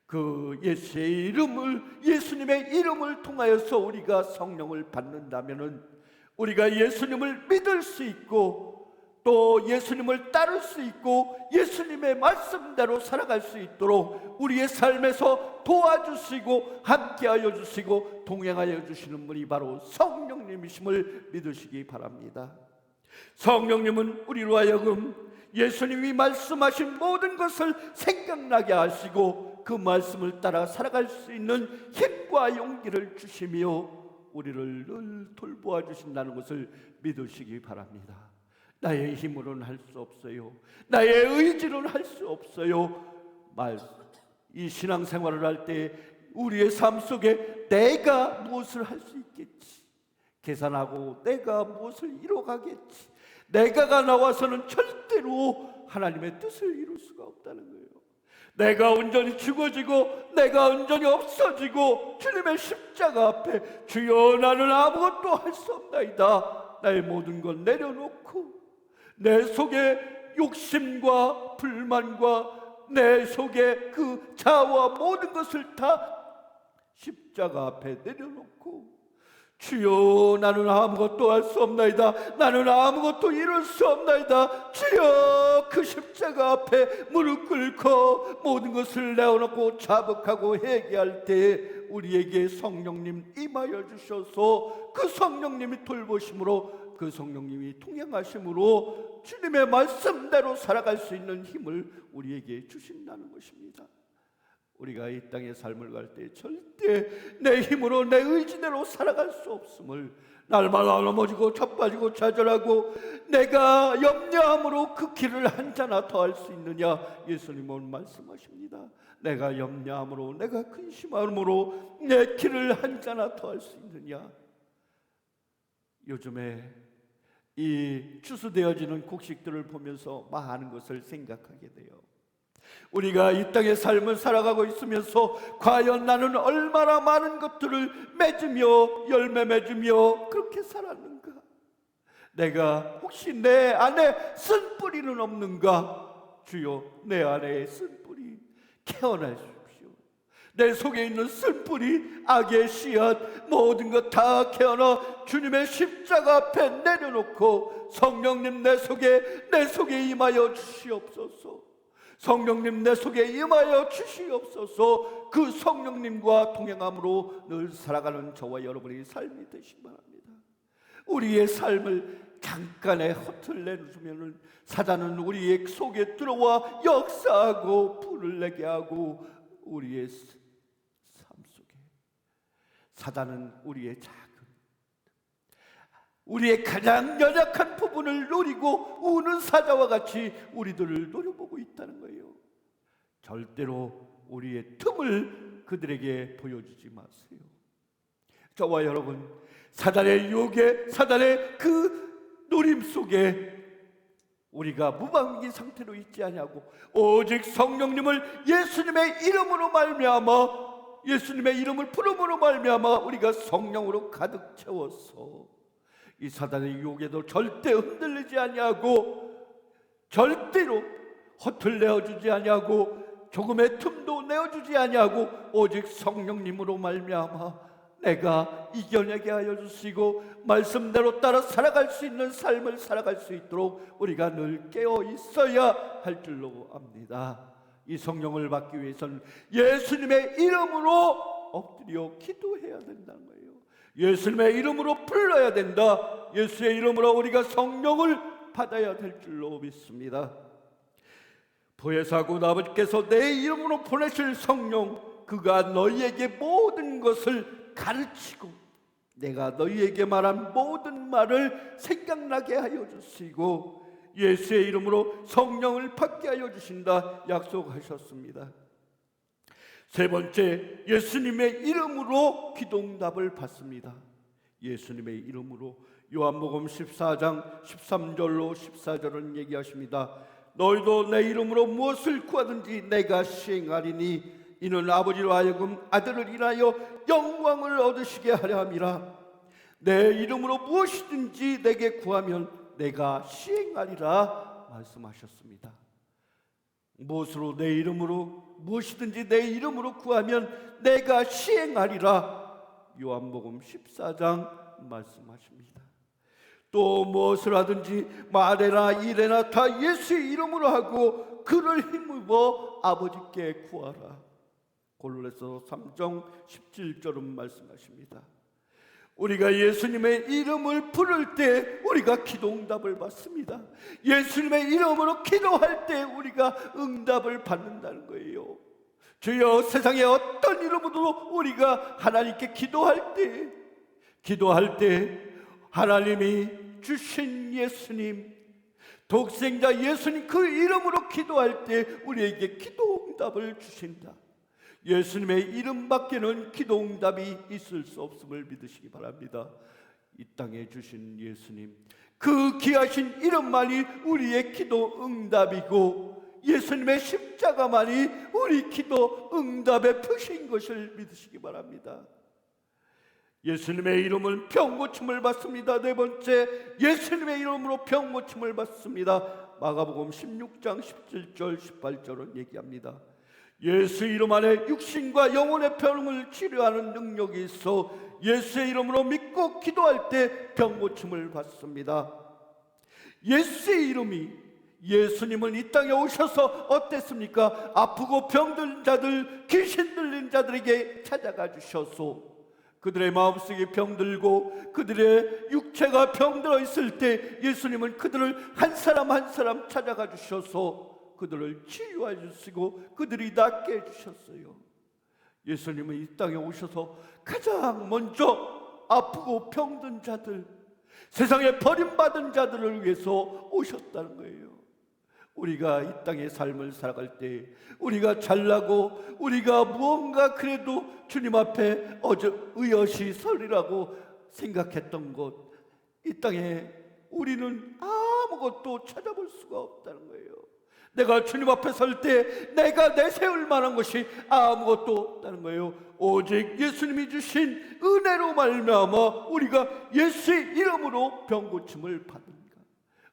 그 예수님의 이름을 통하여서 우리가 성령을 받는다면은 우리가 예수님을 믿을 수 있고 또 예수님을 따를 수 있고 예수님의 말씀대로 살아갈 수 있도록 우리의 삶에서 도와주시고 함께하여 주시고 동행하여 주시는 분이 바로 성령님이심을 믿으시기 바랍니다. 성령님은 우리로 하여금 예수님이 말씀하신 모든 것을 생각나게 하시고 그 말씀을 따라 살아갈 수 있는 힘과 용기를 주시며 우리를 늘 돌보아 주신다는 것을 믿으시기 바랍니다. 나의 힘으로는 할 수 없어요. 나의 의지로는 할 수 없어요. 이 신앙생활을 할 때 우리의 삶 속에 내가 무엇을 할 수 있겠지, 계산하고 내가 무엇을 이뤄가겠지, 내가가 나와서는 절대로 하나님의 뜻을 이룰 수가 없다는 거예요. 내가 온전히 죽어지고 내가 온전히 없어지고 주님의 십자가 앞에 주여 나는 아무것도 할 수 없나이다, 나의 모든 걸 내려놓고 내 속에 욕심과 불만과 내 속에 그 자아와 모든 것을 다 십자가 앞에 내려놓고 주여 나는 아무것도 할 수 없나이다, 나는 아무것도 이룰 수 없나이다, 주여 그 십자가 앞에 무릎 꿇고 모든 것을 내어놓고 자복하고 회개할 때 우리에게 성령님 임하여 주셔서 그 성령님이 돌보심으로 그 성령님이 통행하심으로 주님의 말씀대로 살아갈 수 있는 힘을 우리에게 주신다는 것입니다. 우리가 이 땅의 삶을 갈 때 절대 내 힘으로 내 의지대로 살아갈 수 없음을, 날마다 넘어지고 자빠지고 좌절하고 내가 염려함으로 그 길을 한자나 더 할 수 있느냐, 예수님은 말씀하십니다. 내가 염려함으로 내가 근심함으로 내 길을 한자나 더 할 수 있느냐. 요즘에 이 추수되어지는 곡식들을 보면서 많은 것을 생각하게 돼요. 우리가 이 땅의 삶을 살아가고 있으면서 과연 나는 얼마나 많은 것들을 맺으며 열매 맺으며 그렇게 살았는가? 내가 혹시 내 안에 쓴 뿌리는 없는가? 주여 내 안에 쓴 뿌리 깨어내 주십시오. 내 속에 있는 쓴 뿌리, 악의 씨앗 모든 것 다 깨어나 주님의 십자가 앞에 내려놓고 성령님 내 속에 임하여 주시옵소서. 성령님 내 속에 임하여 주시옵소서. 그 성령님과 동행함으로 늘 살아가는 저와 여러분의 삶이 되시기 바랍니다. 우리의 삶을 잠깐의 허틀 내주면 사단은 우리의 속에 들어와 역사하고 불을 내게 하고, 우리의 삶 속에 사단은 우리의 가장 연약한 부분을 노리고 우는 사자와 같이 우리들을 노려보고 있다는 거예요. 절대로 우리의 틈을 그들에게 보여주지 마세요. 저와 여러분, 사단의 유혹에, 사단의 그 노림 속에 우리가 무방비 상태로 있지 않냐고, 오직 성령님을 예수님의 이름으로 말미암아, 예수님의 이름을 부름으로 말미암아 우리가 성령으로 가득 채워서 이 사단의 유혹에도 절대 흔들리지 아니하고, 절대로 허틀 내어주지 아니하고, 조금의 틈도 내어주지 아니하고, 오직 성령님으로 말미암아 내가 이겨내게 하여 주시고 말씀대로 따라 살아갈 수 있는 삶을 살아갈 수 있도록 우리가 늘 깨어 있어야 할 줄로 압니다. 이 성령을 받기 위해서는 예수님의 이름으로 엎드려 기도해야 된다는 거예요. 예수님의 이름으로 불러야 된다. 예수의 이름으로 우리가 성령을 받아야 될 줄로 믿습니다. 보혜사고 아버지께서 내 이름으로 보내실 성령, 그가 너희에게 모든 것을 가르치고 내가 너희에게 말한 모든 말을 생각나게 하여 주시고 예수의 이름으로 성령을 받게 하여 주신다 약속하셨습니다. 세 번째, 예수님의 이름으로 기도응답을 받습니다. 예수님의 이름으로 요한복음 14장 13절로 14절은 얘기하십니다. 너희도 내 이름으로 무엇을 구하든지 내가 시행하리니 이는 아버지로 하여금 아들을 인하여 영광을 얻으시게 하려 함이라. 내 이름으로 무엇이든지 내게 구하면 내가 시행하리라 말씀하셨습니다. 무엇으로 내 이름으로 무엇이든지 내 이름으로 구하면 내가 시행하리라. 요한복음 14장 말씀하십니다. 또 무엇을 하든지 말해나 이래나 다 예수의 이름으로 하고 그를 힘입어 아버지께 구하라. 골로새서 3장 17절은 말씀하십니다. 우리가 예수님의 이름을 부를 때 우리가 기도응답을 받습니다. 예수님의 이름으로 기도할 때 우리가 응답을 받는다는 거예요. 주여, 세상에 어떤 이름으로도 우리가 하나님께 기도할 때 하나님이 주신 예수님, 독생자 예수님 그 이름으로 기도할 때 우리에게 기도응답을 주신다. 예수님의 이름밖에는 기도응답이 있을 수 없음을 믿으시기 바랍니다. 이 땅에 주신 예수님, 그 귀하신 이름만이 우리의 기도 응답이고 예수님의 십자가만이 우리 기도 응답의 표시인 것을 믿으시기 바랍니다. 예수님의 이름은 병고침을 받습니다. 네 번째, 예수님의 이름으로 병고침을 받습니다. 마가복음 16장 17절 18절은 얘기합니다. 예수 이름 안에 육신과 영혼의 병을 치료하는 능력이 있어 예수의 이름으로 믿고 기도할 때 병고침을 받습니다. 예수의 이름이, 예수님은 이 땅에 오셔서 어땠습니까? 아프고 병든 자들, 귀신 들린 자들에게 찾아가 주셔서 그들의 마음속에 병들고 그들의 육체가 병들어 있을 때 예수님은 그들을 한 사람 한 사람 찾아가 주셔서 그들을 치유해 주시고 그들이 낫게 해주셨어요. 예수님은 이 땅에 오셔서 가장 먼저 아프고 병든 자들, 세상에 버림받은 자들을 위해서 오셨다는 거예요. 우리가 이 땅의 삶을 살아갈 때 우리가 잘나고 우리가 무언가 그래도 주님 앞에 의젓이 서리라고 생각했던 것, 이 땅에 우리는 아무것도 찾아볼 수가 없다는 거예요. 내가 주님 앞에 설 때 내가 내세울 만한 것이 아무것도 없다는 거예요. 오직 예수님이 주신 은혜로 말미암아 우리가 예수의 이름으로 병고침을 받습니다.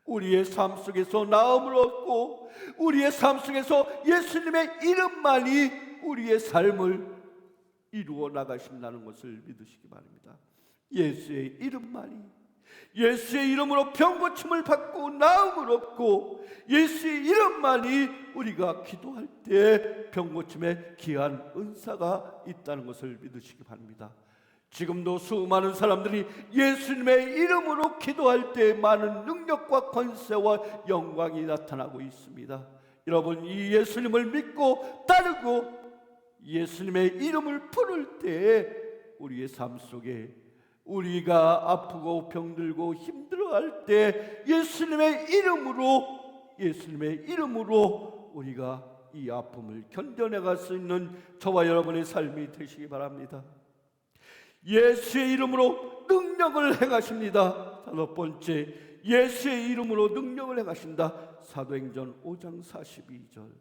우리의 삶 속에서 나음을 얻고 우리의 삶 속에서 예수님의 이름만이 우리의 삶을 이루어 나가신다는 것을 믿으시기 바랍니다. 예수의 이름만이, 예수의 이름으로 병고침을 받고 나음을 얻고 예수의 이름만이 우리가 기도할 때 병고침의 귀한 은사가 있다는 것을 믿으시기 바랍니다. 지금도 수많은 사람들이 예수님의 이름으로 기도할 때 많은 능력과 권세와 영광이 나타나고 있습니다. 여러분, 이 예수님을 믿고 따르고 예수님의 이름을 부를 때 우리의 삶 속에 우리가 아프고 병들고 힘들어할 때 예수님의 이름으로 우리가 이 아픔을 견뎌내갈 수 있는 저와 여러분의 삶이 되시기 바랍니다. 예수의 이름으로 능력을 행하십니다. 다섯 번째, 예수의 이름으로 능력을 행하신다. 사도행전 5장 42절.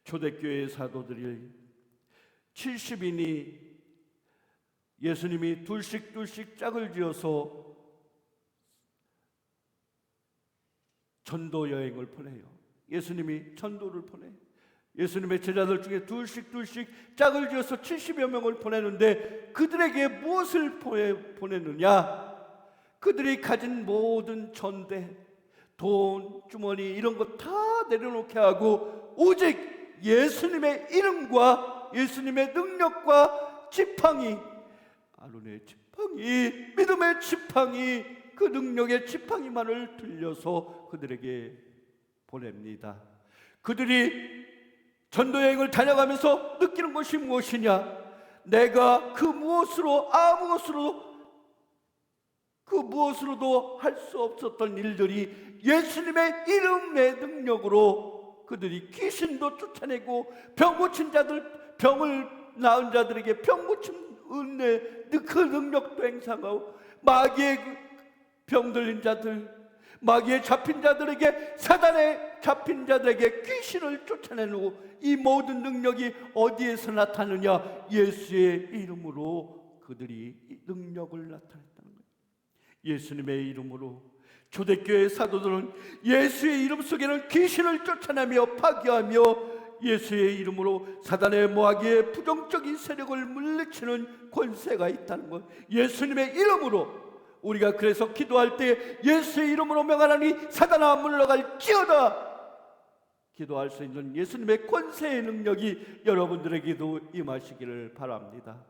초대교회 사도들이 70인이 예수님이 둘씩 짝을 지어서 전도 여행을 보내요. 예수님이 전도를 보내요. 예수님의 제자들 중에 둘씩 짝을 지어서 70여 명을 보내는데 그들에게 무엇을 보내느냐? 그들이 가진 모든 전대, 돈, 주머니 이런 거 다 내려놓게 하고 오직 예수님의 이름과 예수님의 능력과 지팡이, 아론의 지팡이, 믿음의 지팡이, 그 능력의 지팡이만을 들려서 그들에게 보냅니다. 그들이 전도여행을 다녀가면서 느끼는 것이 무엇이냐? 내가 그 무엇으로도 할 수 없었던 일들이 예수님의 이름의 능력으로 그들이 귀신도 쫓아내고 병 고친 자들, 병을 나은 자들에게 병 고친 은혜, 그 능력도 행사하고 마귀의 병 들린 자들, 마귀에 잡힌 자들에게, 사단에 잡힌 자들에게 귀신을 쫓아내고, 이 모든 능력이 어디에서 나타나느냐? 예수의 이름으로 그들이 이 능력을 나타냈다는 거예요. 예수님의 이름으로 초대교회 사도들은 예수의 이름 속에는 귀신을 쫓아내며 파괴하며 예수의 이름으로 사단의 마귀의 부정적인 세력을 물리치는 권세가 있다는 것. 예수님의 이름으로 우리가 그래서 기도할 때 예수의 이름으로 명하나니 사단아 물러갈지어다 기도할 수 있는 예수님의 권세의 능력이 여러분들에게도 임하시기를 바랍니다.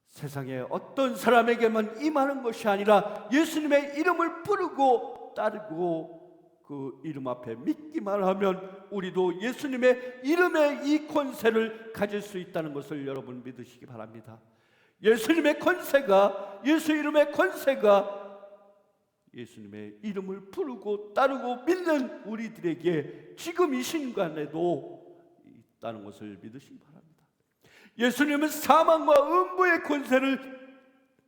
세상에 어떤 사람에게만 임하는 것이 아니라 예수님의 이름을 부르고 따르고 그 이름 앞에 믿기만 하면 우리도 예수님의 이름의 이 권세를 가질 수 있다는 것을 여러분 믿으시기 바랍니다. 예수님의 권세가, 예수 이름의 권세가 예수님의 이름을 부르고 따르고 믿는 우리들에게 지금 이 순간에도 있다는 것을 믿으시기 바랍니다. 예수님은 사망과 음부의 권세를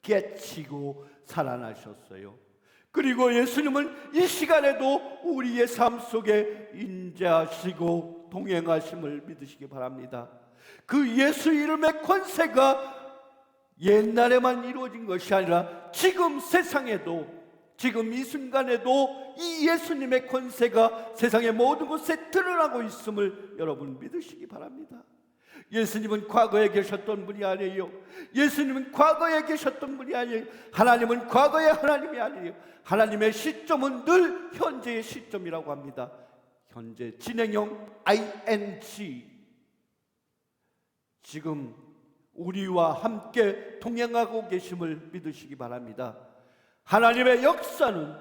깨치고 살아나셨어요. 그리고 예수님은 이 시간에도 우리의 삶 속에 인자하시고 동행하심을 믿으시기 바랍니다. 그 예수 이름의 권세가 옛날에만 이루어진 것이 아니라 지금 세상에도, 지금 이 순간에도 이 예수님의 권세가 세상의 모든 곳에 드러나고 있음을 여러분 믿으시기 바랍니다. 예수님은 과거에 계셨던 분이 아니에요. 예수님은 과거에 계셨던 분이 아니에요. 하나님은 과거의 하나님이 아니에요. 하나님의 시점은 늘 현재의 시점이라고 합니다. 현재 진행형 ing. 지금 우리와 함께 동행하고 계심을 믿으시기 바랍니다. 하나님의 역사는,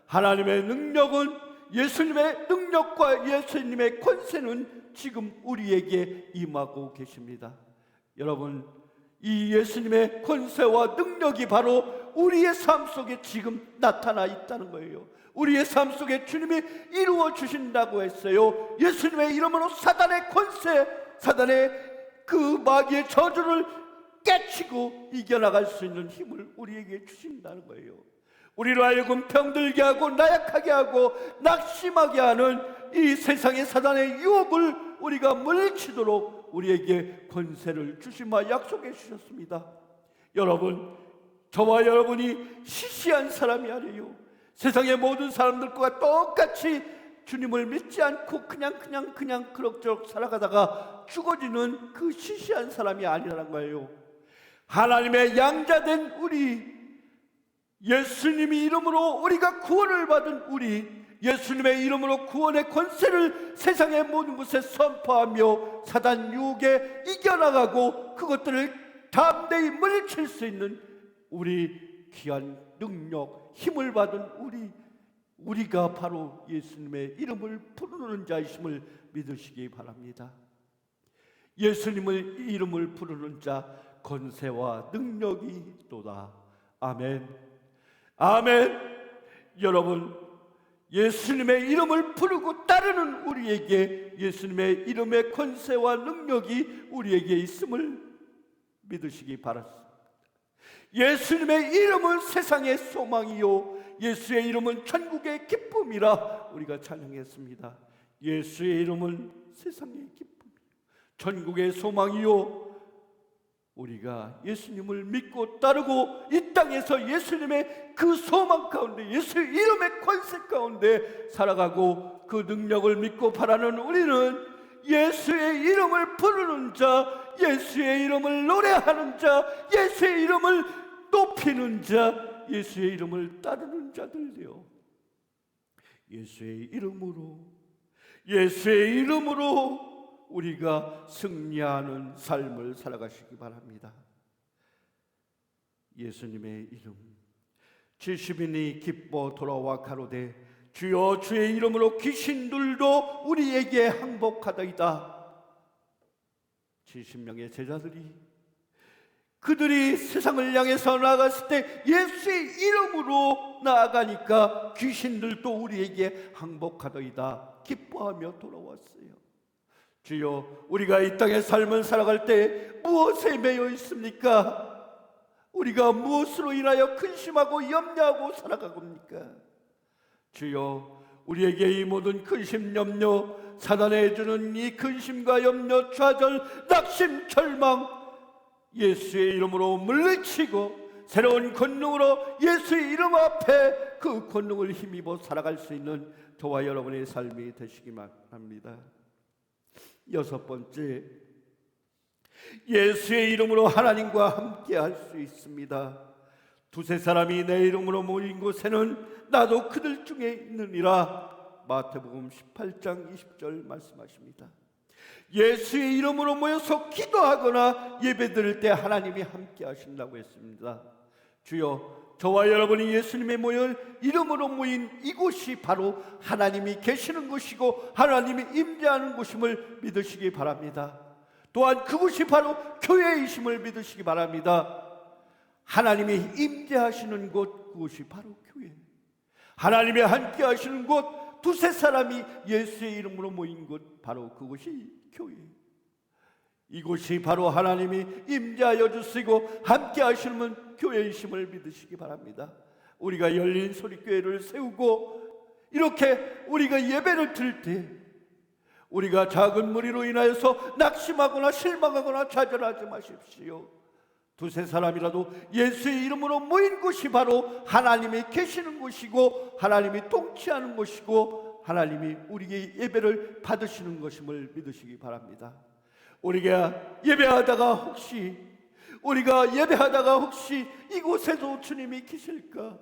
하나님의 능력은, 예수님의 능력과 예수님의 권세는 지금 우리에게 임하고 계십니다. 여러분, 이 예수님의 권세와 능력이 바로 우리의 삶 속에 지금 나타나 있다는 거예요. 우리의 삶 속에 주님이 이루어 주신다고 했어요. 예수님의 이름으로 사단의 권세, 사단의 그 마귀의 저주를 깨치고 이겨나갈 수 있는 힘을 우리에게 주신다는 거예요. 우리로 하여금 병들게 하고 나약하게 하고 낙심하게 하는 이 세상의 사단의 유혹을 우리가 물리치도록 우리에게 권세를 주시마 약속해 주셨습니다. 여러분, 저와 여러분이 시시한 사람이 아니에요. 세상의 모든 사람들과 똑같이 주님을 믿지 않고 그냥 그럭저럭 살아가다가 죽어지는 그 시시한 사람이 아니라는 거예요. 하나님의 양자된 우리, 예수님의 이름으로 우리가 구원을 받은 우리, 예수님의 이름으로 구원의 권세를 세상의 모든 곳에 선포하며 사단 유혹에 이겨나가고 그것들을 담대히 물리칠 수 있는 우리 귀한 능력, 힘을 받은 우리가 바로 예수님의 이름을 부르는 자이심을 믿으시기 바랍니다. 예수님의 이름을 부르는 자 권세와 능력이 있도다. 아멘. 아멘. 여러분, 예수님의 이름을 부르고 따르는 우리에게 예수님의 이름의 권세와 능력이 우리에게 있음을 믿으시기 바랍니다. 예수님의 이름은 세상의 소망이요 예수의 이름은 천국의 기쁨이라 우리가 찬양했습니다. 예수의 이름은 세상의 기쁨이요 천국의 소망이요, 우리가 예수님을 믿고 따르고 이 땅에서 예수님의 그 소망 가운데, 예수의 이름의 권세 가운데 살아가고 그 능력을 믿고 바라는 우리는 예수의 이름을 부르는 자, 예수의 이름을 노래하는 자, 예수의 이름을 높이는 자, 예수의 이름을 따르는 자들이요, 예수의 이름으로 우리가 승리하는 삶을 살아가시기 바랍니다. 예수님의 이름, 70인이 기뻐 돌아와 가로되 주여 주의 이름으로 귀신들도 우리에게 항복하더이다. 70명의 제자들이 그들이 세상을 향해서 나아갔을 때 예수의 이름으로 나아가니까 귀신들도 우리에게 항복하더이다 기뻐하며 돌아왔어요. 주여, 우리가 이 땅의 삶을 살아갈 때 무엇에 매여 있습니까? 우리가 무엇으로 인하여 근심하고 염려하고 살아가고입니까? 주여, 우리에게 이 모든 근심, 염려, 사단에 주는 이 근심과 염려, 좌절, 낙심, 절망 예수의 이름으로 물리치고 새로운 권능으로 예수의 이름 앞에 그 권능을 힘입어 살아갈 수 있는 저와 여러분의 삶이 되시기 바랍니다. 6번째, 예수의 이름으로 하나님과 함께 할 수 있습니다. 두세 사람이 내 이름으로 모인 곳에는 나도 그들 중에 있느니라. 마태복음 18장 20절 말씀하십니다. 예수의 이름으로 모여서 기도하거나 예배드릴 때 하나님이 함께 하신다고 했습니다. 주여, 저와 여러분이 예수님의 이름으로 모인 이곳이 바로 하나님이 계시는 곳이고 하나님이 임재하는 곳임을 믿으시기 바랍니다. 또한 그곳이 바로 교회이심을 믿으시기 바랍니다. 하나님이 임재하시는 곳, 그곳이 바로 교회. 하나님이 함께 하시는 곳, 두세 사람이 예수의 이름으로 모인 곳, 바로 그곳이 교회. 이곳이 바로 하나님이 임재하여 주시고 함께 하시는 교회이심을 믿으시기 바랍니다. 우리가 열린 소리교회를 세우고 이렇게 우리가 예배를 드릴 때 우리가 작은 무리로 인하여서 낙심하거나 실망하거나 좌절하지 마십시오. 두세 사람이라도 예수의 이름으로 모인 곳이 바로 하나님이 계시는 곳이고 하나님이 통치하는 곳이고 하나님이 우리의 예배를 받으시는 것임을 믿으시기 바랍니다. 우리가 예배하다가 혹시 이곳에도 주님이 계실까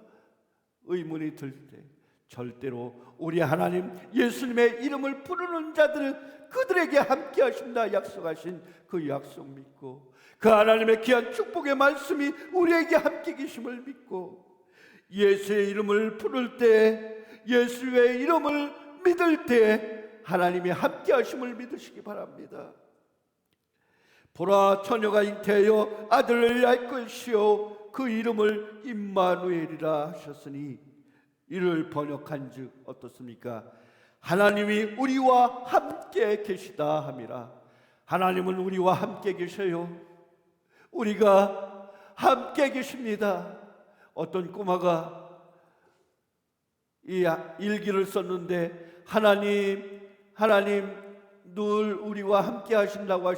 의문이 들 때 절대로 우리 하나님 예수님의 이름을 부르는 자들 그들에게 함께 하신다 약속하신 그 약속 믿고 그 하나님의 귀한 축복의 말씀이 우리에게 함께 계심을 믿고 예수의 이름을 부를 때 예수의 이름을 믿을 때 하나님이 함께 하심을 믿으시기 바랍니다. 보라 처녀가 잉태하여 아들을 낳을 것이요 그 이름을 임마누엘이라 하셨으니 이를 번역한즉 어떻습니까? 하나님이 우리와 함께 계시다 함이라. 하나님은 우리와 함께 계셔요. 우리가 함께 계십니다. 어떤 꼬마가 이 일기를 썼는데 하나님 늘 우리와 함께 하신다고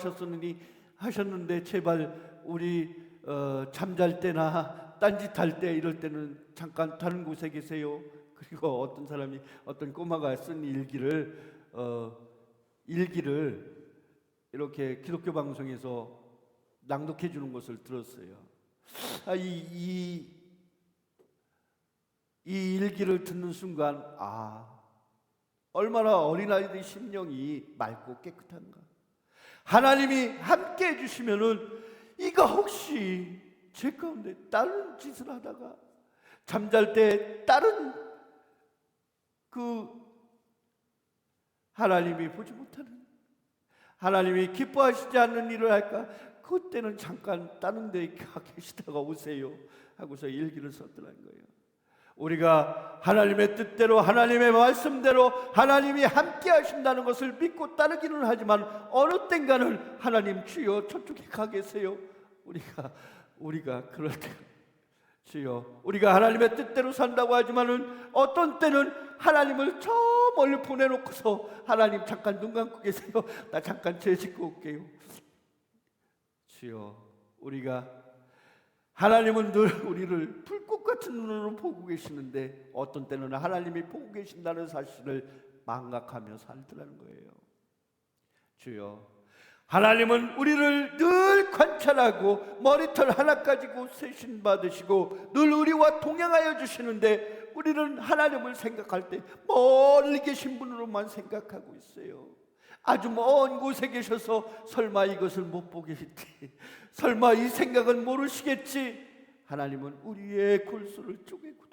하셨는데 제발 우리 잠잘 때나 딴짓할 때 이럴 때는 잠깐 다른 곳에 계세요. 그리고 어떤 꼬마가 쓴 일기를 이렇게 기독교 방송에서 낭독해 주는 것을 들었어요. 이 일기를 듣는 순간 얼마나 어린아이들의 심령이 맑고 깨끗한가. 하나님이 함께 해주시면은 이가 혹시 제 가운데 다른 짓을 하다가 잠잘 때 다른 그 하나님이 보지 못하는 하나님이 기뻐하시지 않는 일을 할까? 그때는 잠깐 다른 데 가 계시다가 오세요 하고서 일기를 썼더라는 거예요. 우리가 하나님의 뜻대로 하나님의 말씀대로 하나님이 함께 하신다는 것을 믿고 따르기는 하지만 어느 땐가는 하나님 주여 저쪽에 가 계세요. 우리가 그럴 때 주여 우리가 하나님의 뜻대로 산다고 하지만은 어떤 때는 하나님을 저 멀리 보내놓고서 하나님 잠깐 눈 감고 계세요. 나 잠깐 죄 짓고 올게요. 주여 하나님은 늘 우리를 불꽃 같은 눈으로 보고 계시는데 어떤 때는 하나님이 보고 계신다는 사실을 망각하며 살더라는 거예요. 주여 하나님은 우리를 늘 관찰하고 머리털 하나 가지고 세신 받으시고 늘 우리와 동행하여 주시는데 우리는 하나님을 생각할 때 멀리 계신 분으로만 생각하고 있어요. 아주 먼 곳에 계셔서 설마 이것을 못 보겠지, 설마 이 생각은 모르시겠지. 하나님은 우리의 골수를 쪼개고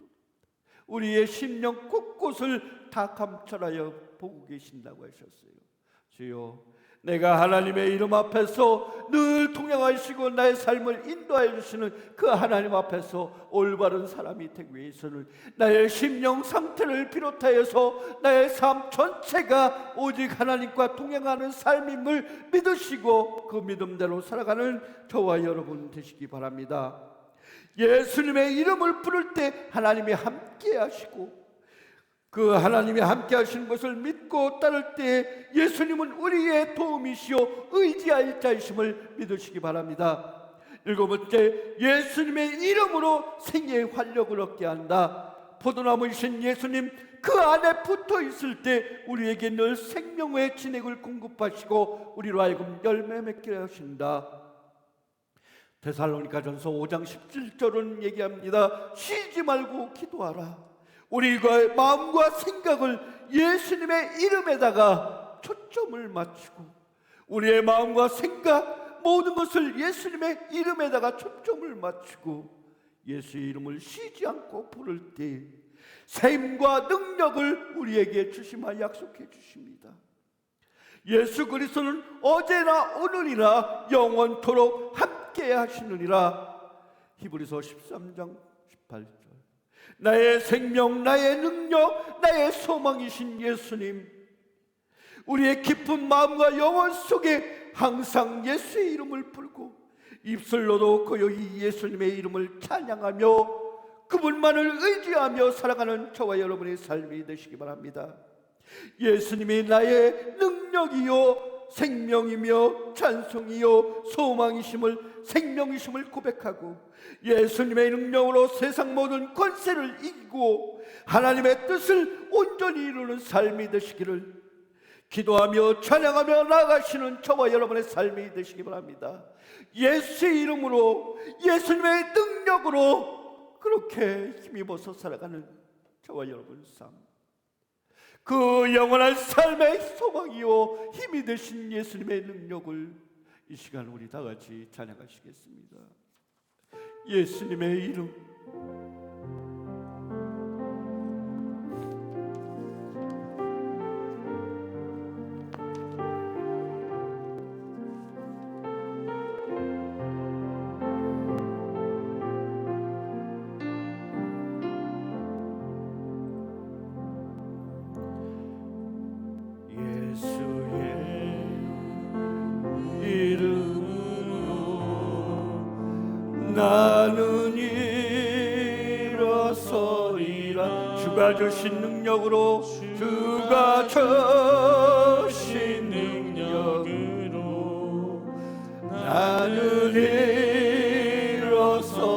우리의 심령 곳곳을 다 감찰하여 보고 계신다고 하셨어요. 주여 내가 하나님의 이름 앞에서 늘 동행하시고 나의 삶을 인도하여 주시는 그 하나님 앞에서 올바른 사람이 되기 위해서는 나의 심령 상태를 비롯하여서 나의 삶 전체가 오직 하나님과 동행하는 삶임을 믿으시고 그 믿음대로 살아가는 저와 여러분 되시기 바랍니다. 예수님의 이름을 부를 때 하나님이 함께 하시고 그 하나님이 함께 하시는 것을 믿고 따를 때 예수님은 우리의 도움이시오 의지할 자이심을 믿으시기 바랍니다. 7번째, 예수님의 이름으로 생애의 활력을 얻게 한다. 포도나무이신 예수님 그 안에 붙어 있을 때 우리에게 늘 생명의 진액을 공급하시고 우리로 하여금 열매 맺게 하신다. 데살로니가전서 5장 17절은 얘기합니다. 쉬지 말고 기도하라. 우리가 마음과 생각을 예수님의 이름에다가 초점을 맞추고 우리의 마음과 생각 모든 것을 예수님의 이름에다가 초점을 맞추고 예수의 이름을 쉬지 않고 부를 때 샘과 능력을 우리에게 주시마 약속해 주십니다. 예수 그리스도는 어제나 오늘이나 영원토록 함께 하시느니라. 히브리서 13장 18절. 나의 생명, 나의 능력, 나의 소망이신 예수님, 우리의 깊은 마음과 영혼 속에 항상 예수의 이름을 부르고 입술로도 고요히 예수님의 이름을 찬양하며 그분만을 의지하며 살아가는 저와 여러분의 삶이 되시기 바랍니다. 예수님이 나의 능력이요 생명이며 찬송이요 소망이심을 생명이심을 고백하고 예수님의 능력으로 세상 모든 권세를 이기고 하나님의 뜻을 온전히 이루는 삶이 되시기를 기도하며 찬양하며 나아가시는 저와 여러분의 삶이 되시기 바랍니다. 예수의 이름으로 예수님의 능력으로 그렇게 힘입어서 살아가는 저와 여러분의 삶, 그 영원한 삶의 소망이요 힘이 되신 예수님의 능력을 이 시간 우리 다 같이 찬양하시겠습니다. 예수님의 이름, 나는 일어서리라. 주가 주신 능력으로, 주가 주신 능력으로 나는 일어서리라.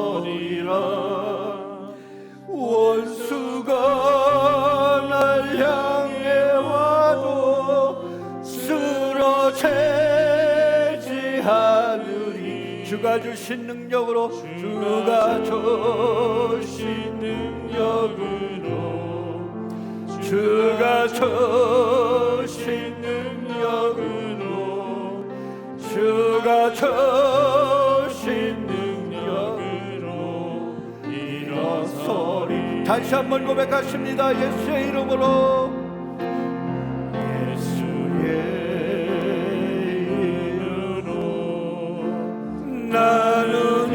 원수가 날 향해 와도 쓰러지지 않으리. 주가 주신 능력으로, 주가 주신 능력으로, 주가 주신 능력으로, 주가 주신 능력으로 일어서리. 다시 한번 고백하십니다. 예수의 이름으로, 나는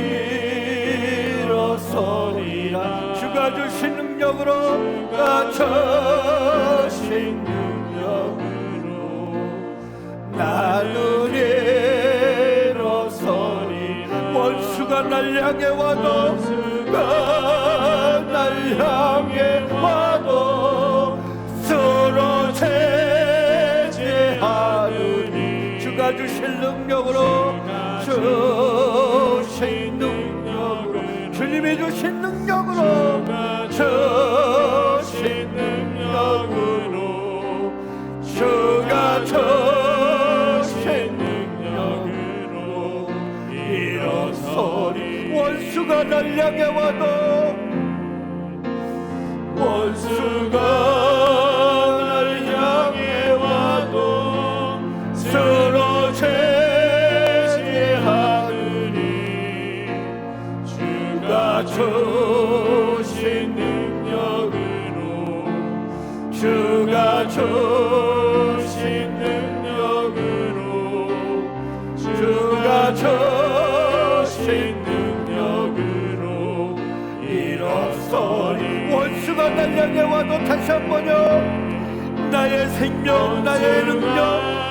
일어서리라. 주가 주신 능력으로, 주가 주신 능력으로 나는 일어서리라. 원수가 날 향해 와도, 원수가 날 향해 와도 쓰러지지 않으니. 주가 주신 능력으로, 주신 능력으로, 주님이 주신 능력으로, 주신 능력으로, 주가 주신 능력으로 일어서리. 원수가 날 향해 와도, 원수가 날 향해 와도 쓰러져 주신 능력으로, 주가 주신 능력으로, 주가 주신 능력으로 일어서리. 원수가 날 향해 와도 다시 한번요, 나의 생명, 나의 능력,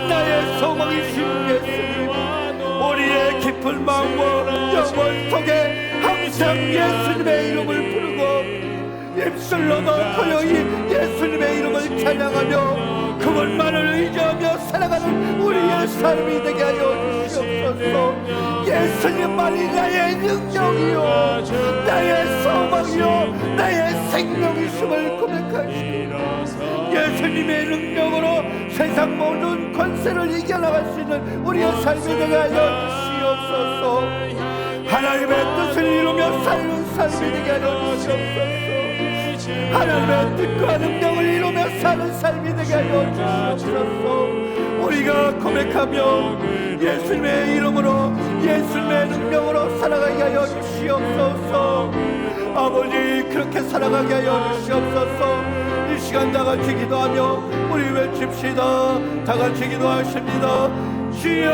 나의 소망이신 예수님, 우리의 깊은 마음과 영혼 속에 항상 예수님의 이름을 부르고 입술로도 고요히 예수님의 이름을 찬양하며 그분만을 의지하며 살아가는 우리의 삶이 되게 하여 주시옵소서. 예수님만이 나의 능력이요 나의 소망이요 나의 생명이심을 고백하시고 예수님의 능력으로 세상 모든 권세를 이겨나갈 수 있는 우리의 삶이 되게 하여 주시옵소서. 하나님의 뜻을 이루며 사는 삶이 되게 하여 주시옵소서. 하나님의 뜻과 능력을 이루며 사는 삶이 되게 하여 주시옵소서. 우리가 고백하며 예수님의 이름으로 예수님의 능력으로 살아가게 하여 주시옵소서. 아버지, 그렇게 살아가게 하여 주시옵소서. 이 시간 다 같이 기도하며 우리 외칩시다. 다 같이 기도하십니다. 주여,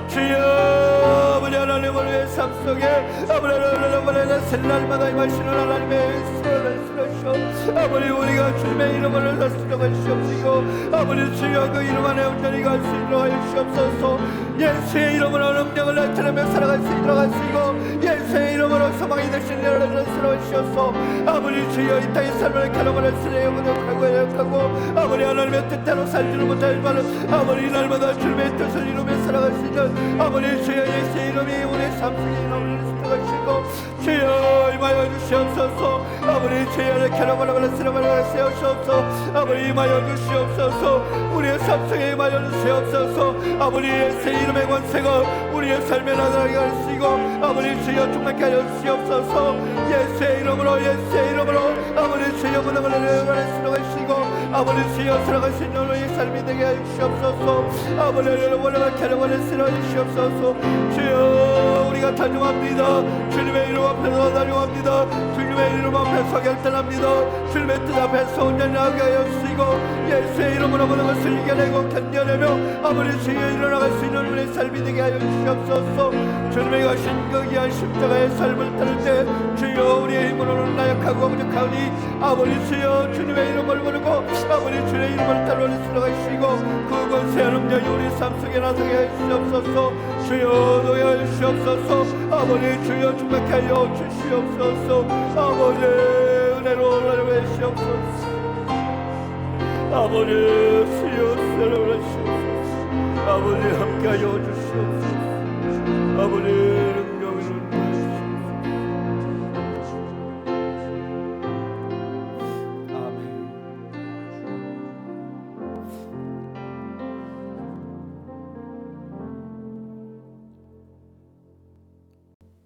주여, 우리 하나님 우리의 삶 속에 아버지 새 날마다 임하시는 하나님의 쓰러시오. 아버지 우리가 주님의 이름을 다스려 가시옵시고 아버지 주여 그 이름 안에 온전히 갈 수 있도록 하시옵소서. 예수의 이름으로 능력을 나타내며 살아갈 수 있도록 하시고 예수의 이름으로 소망이 되신 여러분을 쓰러시옵소서. 아버지 주여 이 땅의 삶을 가로가를 쓰려 무력하고 아버지 하나님의 뜻대로 살지를 못하지만 아버지 날마다 주님의 뜻을 이루며 살아갈 수 있는 아버지 주여 예수의 이름이 우리의 삶 속에 이름을 쓰러가시고 주여 임하여 주시옵소서. 아버지 주여 가로가를 쓰러가를 세우시옵소서. 아버지 임하여 주시옵소서. 우리의 삶 속에 임하여 주시옵소서. 아버지 예수의 이름의 권세가 우리의 삶에 나타나게 하시고 아버지 주여 충만케 하여 주시옵소서. 예수의 이름으로 아버지 주여 모든 것을 쓰러가시고 아버지 주여 살아갈 수 있는 우리의 삶이 되게 하여 주시옵소서. 아버지 원래가 가로가를 쓰러주시옵소서. 주여 우리가 단용합니다. 주님의 이름 앞에서 단용합니다. 주님의 이름 앞에서 결단합니다. 주님의 뜻 앞에서 온전히 나가게 하여 주시고 예수의 이름으로 모든 것을 이겨내고 견뎌내며 아버지 주여 일어나갈 수 있는 우리의 삶이 되게 하여 주시옵소서. 주님의 가신 그 귀한 십자가의 삶을 따를 때 주여 우리의 힘으로는 나약하고 부족하니 아버지 주여 주님의 이름을 부르고 아버지 주의 이름을 따라 올리시고 그 권세한 능력이 우리 삶 속에 나타나게 하여 주시옵소서. 주여 노여하 주시옵소서. 아버지 주여 충만케 하여 주시옵소서. 아버지 은혜로 나를 주시옵소서. 아버지 주여 사랑을 주시옵소서. 아버지 함께하여 주시옵소서. 아버지 능력을 주시옵소서. 아멘.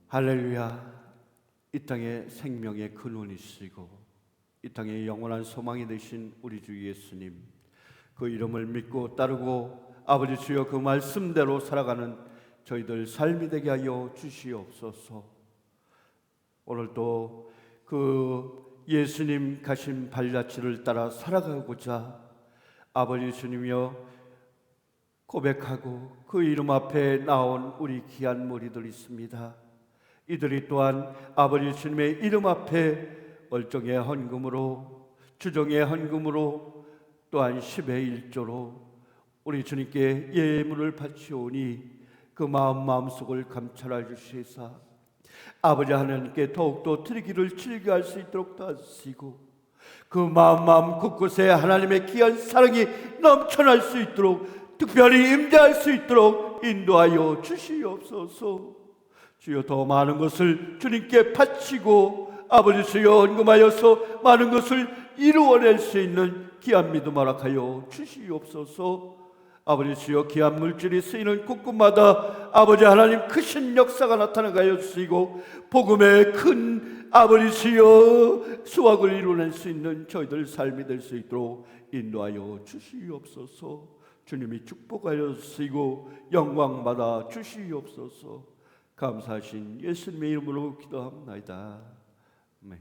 할렐루야. 이 땅에 생명의 근원이시고 이 땅에 영원한 소망이 되신 우리 주 예수님, 그 이름을 믿고 따르고 아버지 주여 그 말씀대로 살아가는 저희들 삶이 되게 하여 주시옵소서. 오늘도 그 예수님 가신 발자취를 따라 살아가고자 아버지 주님이여 고백하고 그 이름 앞에 나온 우리 귀한 무리들 있습니다. 이들이 또한 아버지 주님의 이름 앞에 얼정의 헌금으로 주정의 헌금으로 또한 10의 1조로 우리 주님께 예물을 바치오니 그 마음속을 감찰해 주시사 아버지 하나님께 더욱더 드리기를 즐겨할 수 있도록 도와주시고 그 마음 곳곳에 하나님의 귀한 사랑이 넘쳐날 수 있도록 특별히 임재할 수 있도록 인도하여 주시옵소서. 주여 더 많은 것을 주님께 바치고 아버지 주여 헌금하여서 많은 것을 이루어낼 수 있는 귀한 믿음 허락하여 주시옵소서. 아버지 주여 귀한 물질이 쓰이는 곳곳마다 아버지 하나님 크신 역사가 나타나게 하여 주시고 복음의 큰 아버지 주여 수확을 이루어낼 수 있는 저희들 삶이 될 수 있도록 인도하여 주시옵소서. 주님이 축복하여 주시고 영광받아 주시옵소서. 감사하신 예수님의 이름으로 기도합니다. 아멘.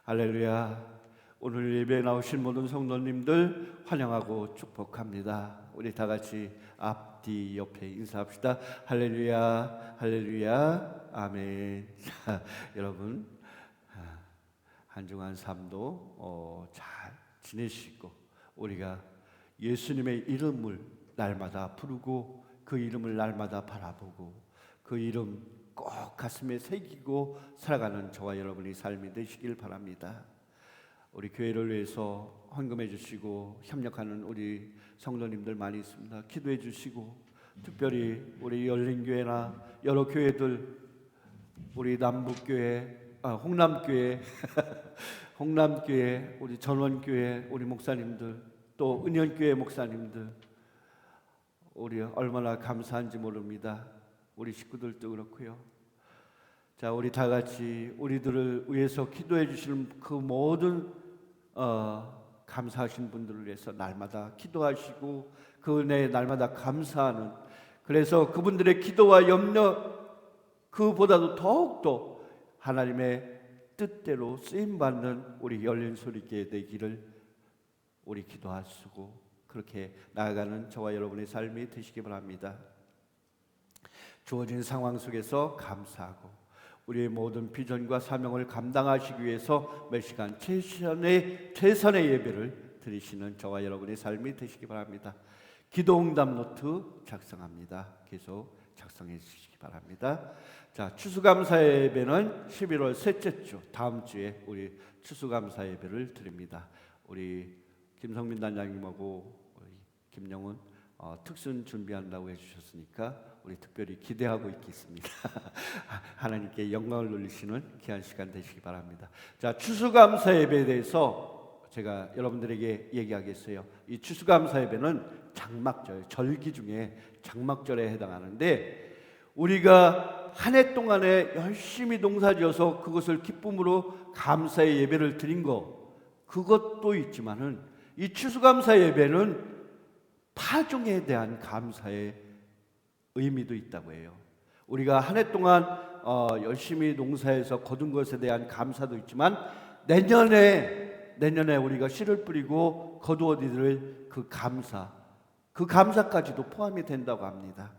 할렐루야. 오늘 예배에 나오신 모든 성도님들 환영하고 축복합니다. 우리 다 같이 앞뒤 옆에 인사합시다. 할렐루야, 할렐루야, 아멘. 여러분 한 주간 삶도 잘 지내시고 우리가 예수님의 이름을 날마다 부르고 그 이름을 날마다 바라보고 그 이름 꼭 가슴에 새기고 살아가는 저와 여러분의 삶이 되시길 바랍니다. 우리 교회를 위해서 헌금해 주시고 협력하는 우리 성도님들 많이 있습니다. 기도해 주시고 특별히 우리 열린교회나 여러 교회들 우리 남북교회, 홍남교회 홍남교회, 우리 전원교회 우리 목사님들 또 은현교회 목사님들 우리 얼마나 감사한지 모릅니다. 우리 식구들도 그렇고요. 자, 우리 다 같이 우리들을 위해서 기도해 주시는 그 모든 감사하신 분들을 위해서 날마다 기도하시고 그 은혜에 날마다 감사하는, 그래서 그분들의 기도와 염려 그보다도 더욱더 하나님의 뜻대로 쓰임받는 우리 열린 소리교회 되기를 우리 기도하시고 그렇게 나아가는 저와 여러분의 삶이 되시기 바랍니다. 주어진 상황 속에서 감사하고 우리의 모든 비전과 사명을 감당하시기 위해서 몇 시간 최선의 예배를 드리시는 저와 여러분의 삶이 되시기 바랍니다. 기도응답 노트 작성합니다. 계속 작성해 주시기 바랍니다. 자, 추수감사 예배는 11월 셋째 주 다음 주에 우리 추수감사 예배를 드립니다. 우리 김성민 단장님하고 우리 김영훈 특순 준비한다고 해주셨으니까 우리 특별히 기대하고 있겠습니다. 하나님께 영광을 돌리시는 귀한 시간 되시기 바랍니다. 자, 추수감사 예배에 대해서 제가 여러분들에게 얘기하겠어요. 이 추수감사 예배는 장막절, 절기 중에 장막절에 해당하는데 우리가 한 해 동안에 열심히 농사지어서 그것을 기쁨으로 감사의 예배를 드린 것 그것도 있지만은 이 추수감사 예배는 파종에 대한 감사의 의미도 있다고 해요. 우리가 한 해 동안 열심히 농사해서 거둔 것에 대한 감사도 있지만 내년에 우리가 씨를 뿌리고 거두어 들일 그 감사까지도 포함이 된다고 합니다.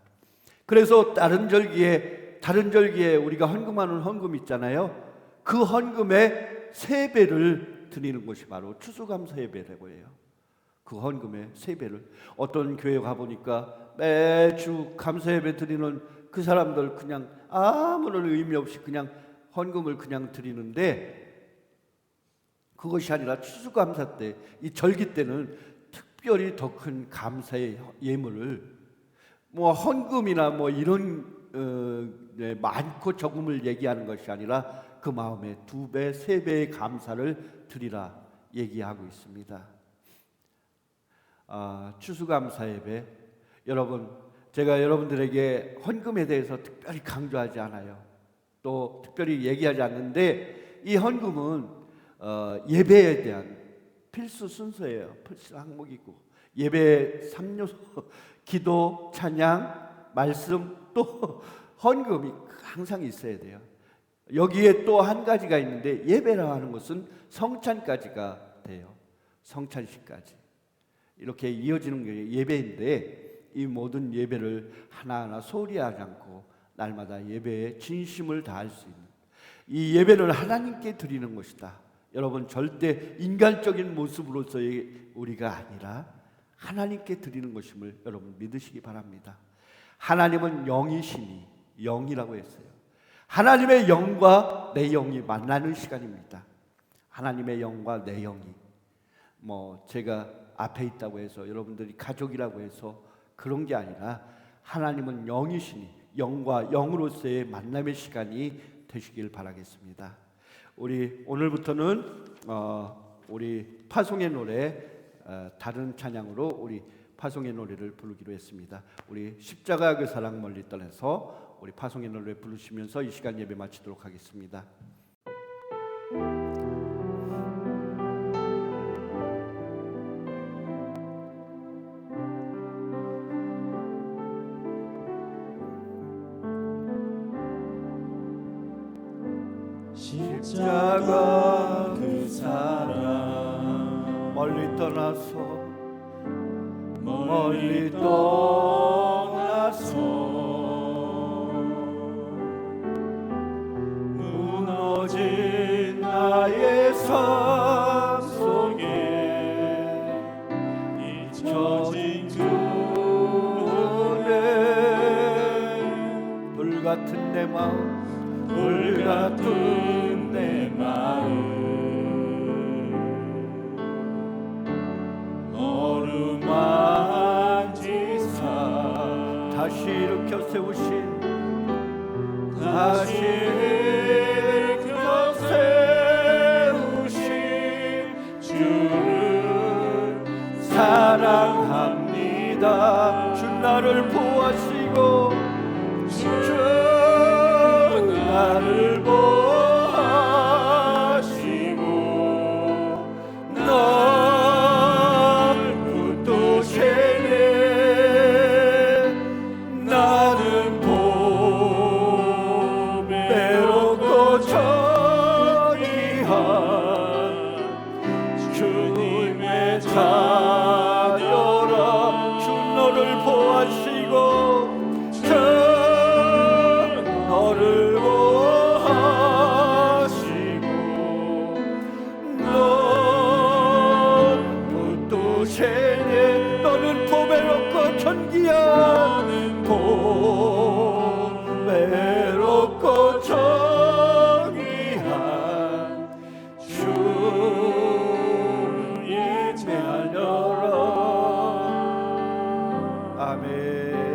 그래서 다른 절기에 우리가 헌금하는 헌금 있잖아요. 그 헌금의 3배를 드리는 것이 바로 추수감사 예배라고 해요. 그 헌금의 3배를 어떤 교회 가보니까 매주 감사 예배 드리는 그 사람들 그냥 아무런 의미 없이 그냥 헌금을 그냥 드리는데 그것이 아니라 추수감사 때 이 절기 때는 특별히 더 큰 감사의 예물을 뭐 헌금이나 뭐 이런 많고 적음을 얘기하는 것이 아니라 그 마음에 2배, 3배의 감사를 드리라 얘기하고 있습니다. 추수감사 예배 여러분 제가 여러분들에게 헌금에 대해서 특별히 강조하지 않아요. 또 특별히 얘기하지 않는데 이 헌금은 예배에 대한 필수 순서예요. 필수 항목이고 예배 3요소 기도, 찬양, 말씀 또 헌금이 항상 있어야 돼요. 여기에 또 한 가지가 있는데 예배라 하는 것은 성찬까지가 돼요. 성찬식까지 이렇게 이어지는 게 예배인데 이 모든 예배를 하나하나 소홀히 하지 않고 날마다 예배에 진심을 다할 수 있는 이 예배는 하나님께 드리는 것이다. 여러분 절대 인간적인 모습으로서의 우리가 아니라 하나님께 드리는 것임을 여러분 믿으시기 바랍니다. 하나님은 영이시니 영이라고 했어요. 하나님의 영과 내 영이 만나는 시간입니다. 하나님의 영과 내 영이 뭐 제가 앞에 있다고 해서 여러분들이 가족이라고 해서 그런 게 아니라 하나님은 영이시니 영과 영으로서의 만남의 시간이 되시길 바라겠습니다. 우리 오늘부터는 우리 파송의 노래 다른 찬양으로 우리 파송의 노래를 부르기로 했습니다. 우리 십자가 그 사랑 멀리 떠나서 우리 파송의 노래 부르시면서 이 시간 예배 마치도록 하겠습니다. 십자가 그 사랑 멀리 떠나서 무너진 나의 삶 속에 잊혀진 그대 불같은 내 마음 불같은 내 마음 어루만지사 다시 일으켜 세우신 주를 사랑합니다. 주 나를 보호하시고 주 나를 보호하시고 널 붙드시네. 나는 외롭고 저기한 주님의 자녀라. 주 너를 보호하시고 너는 보배롭고 존귀한 보배롭고 존귀한 주의 제하여라. 아멘.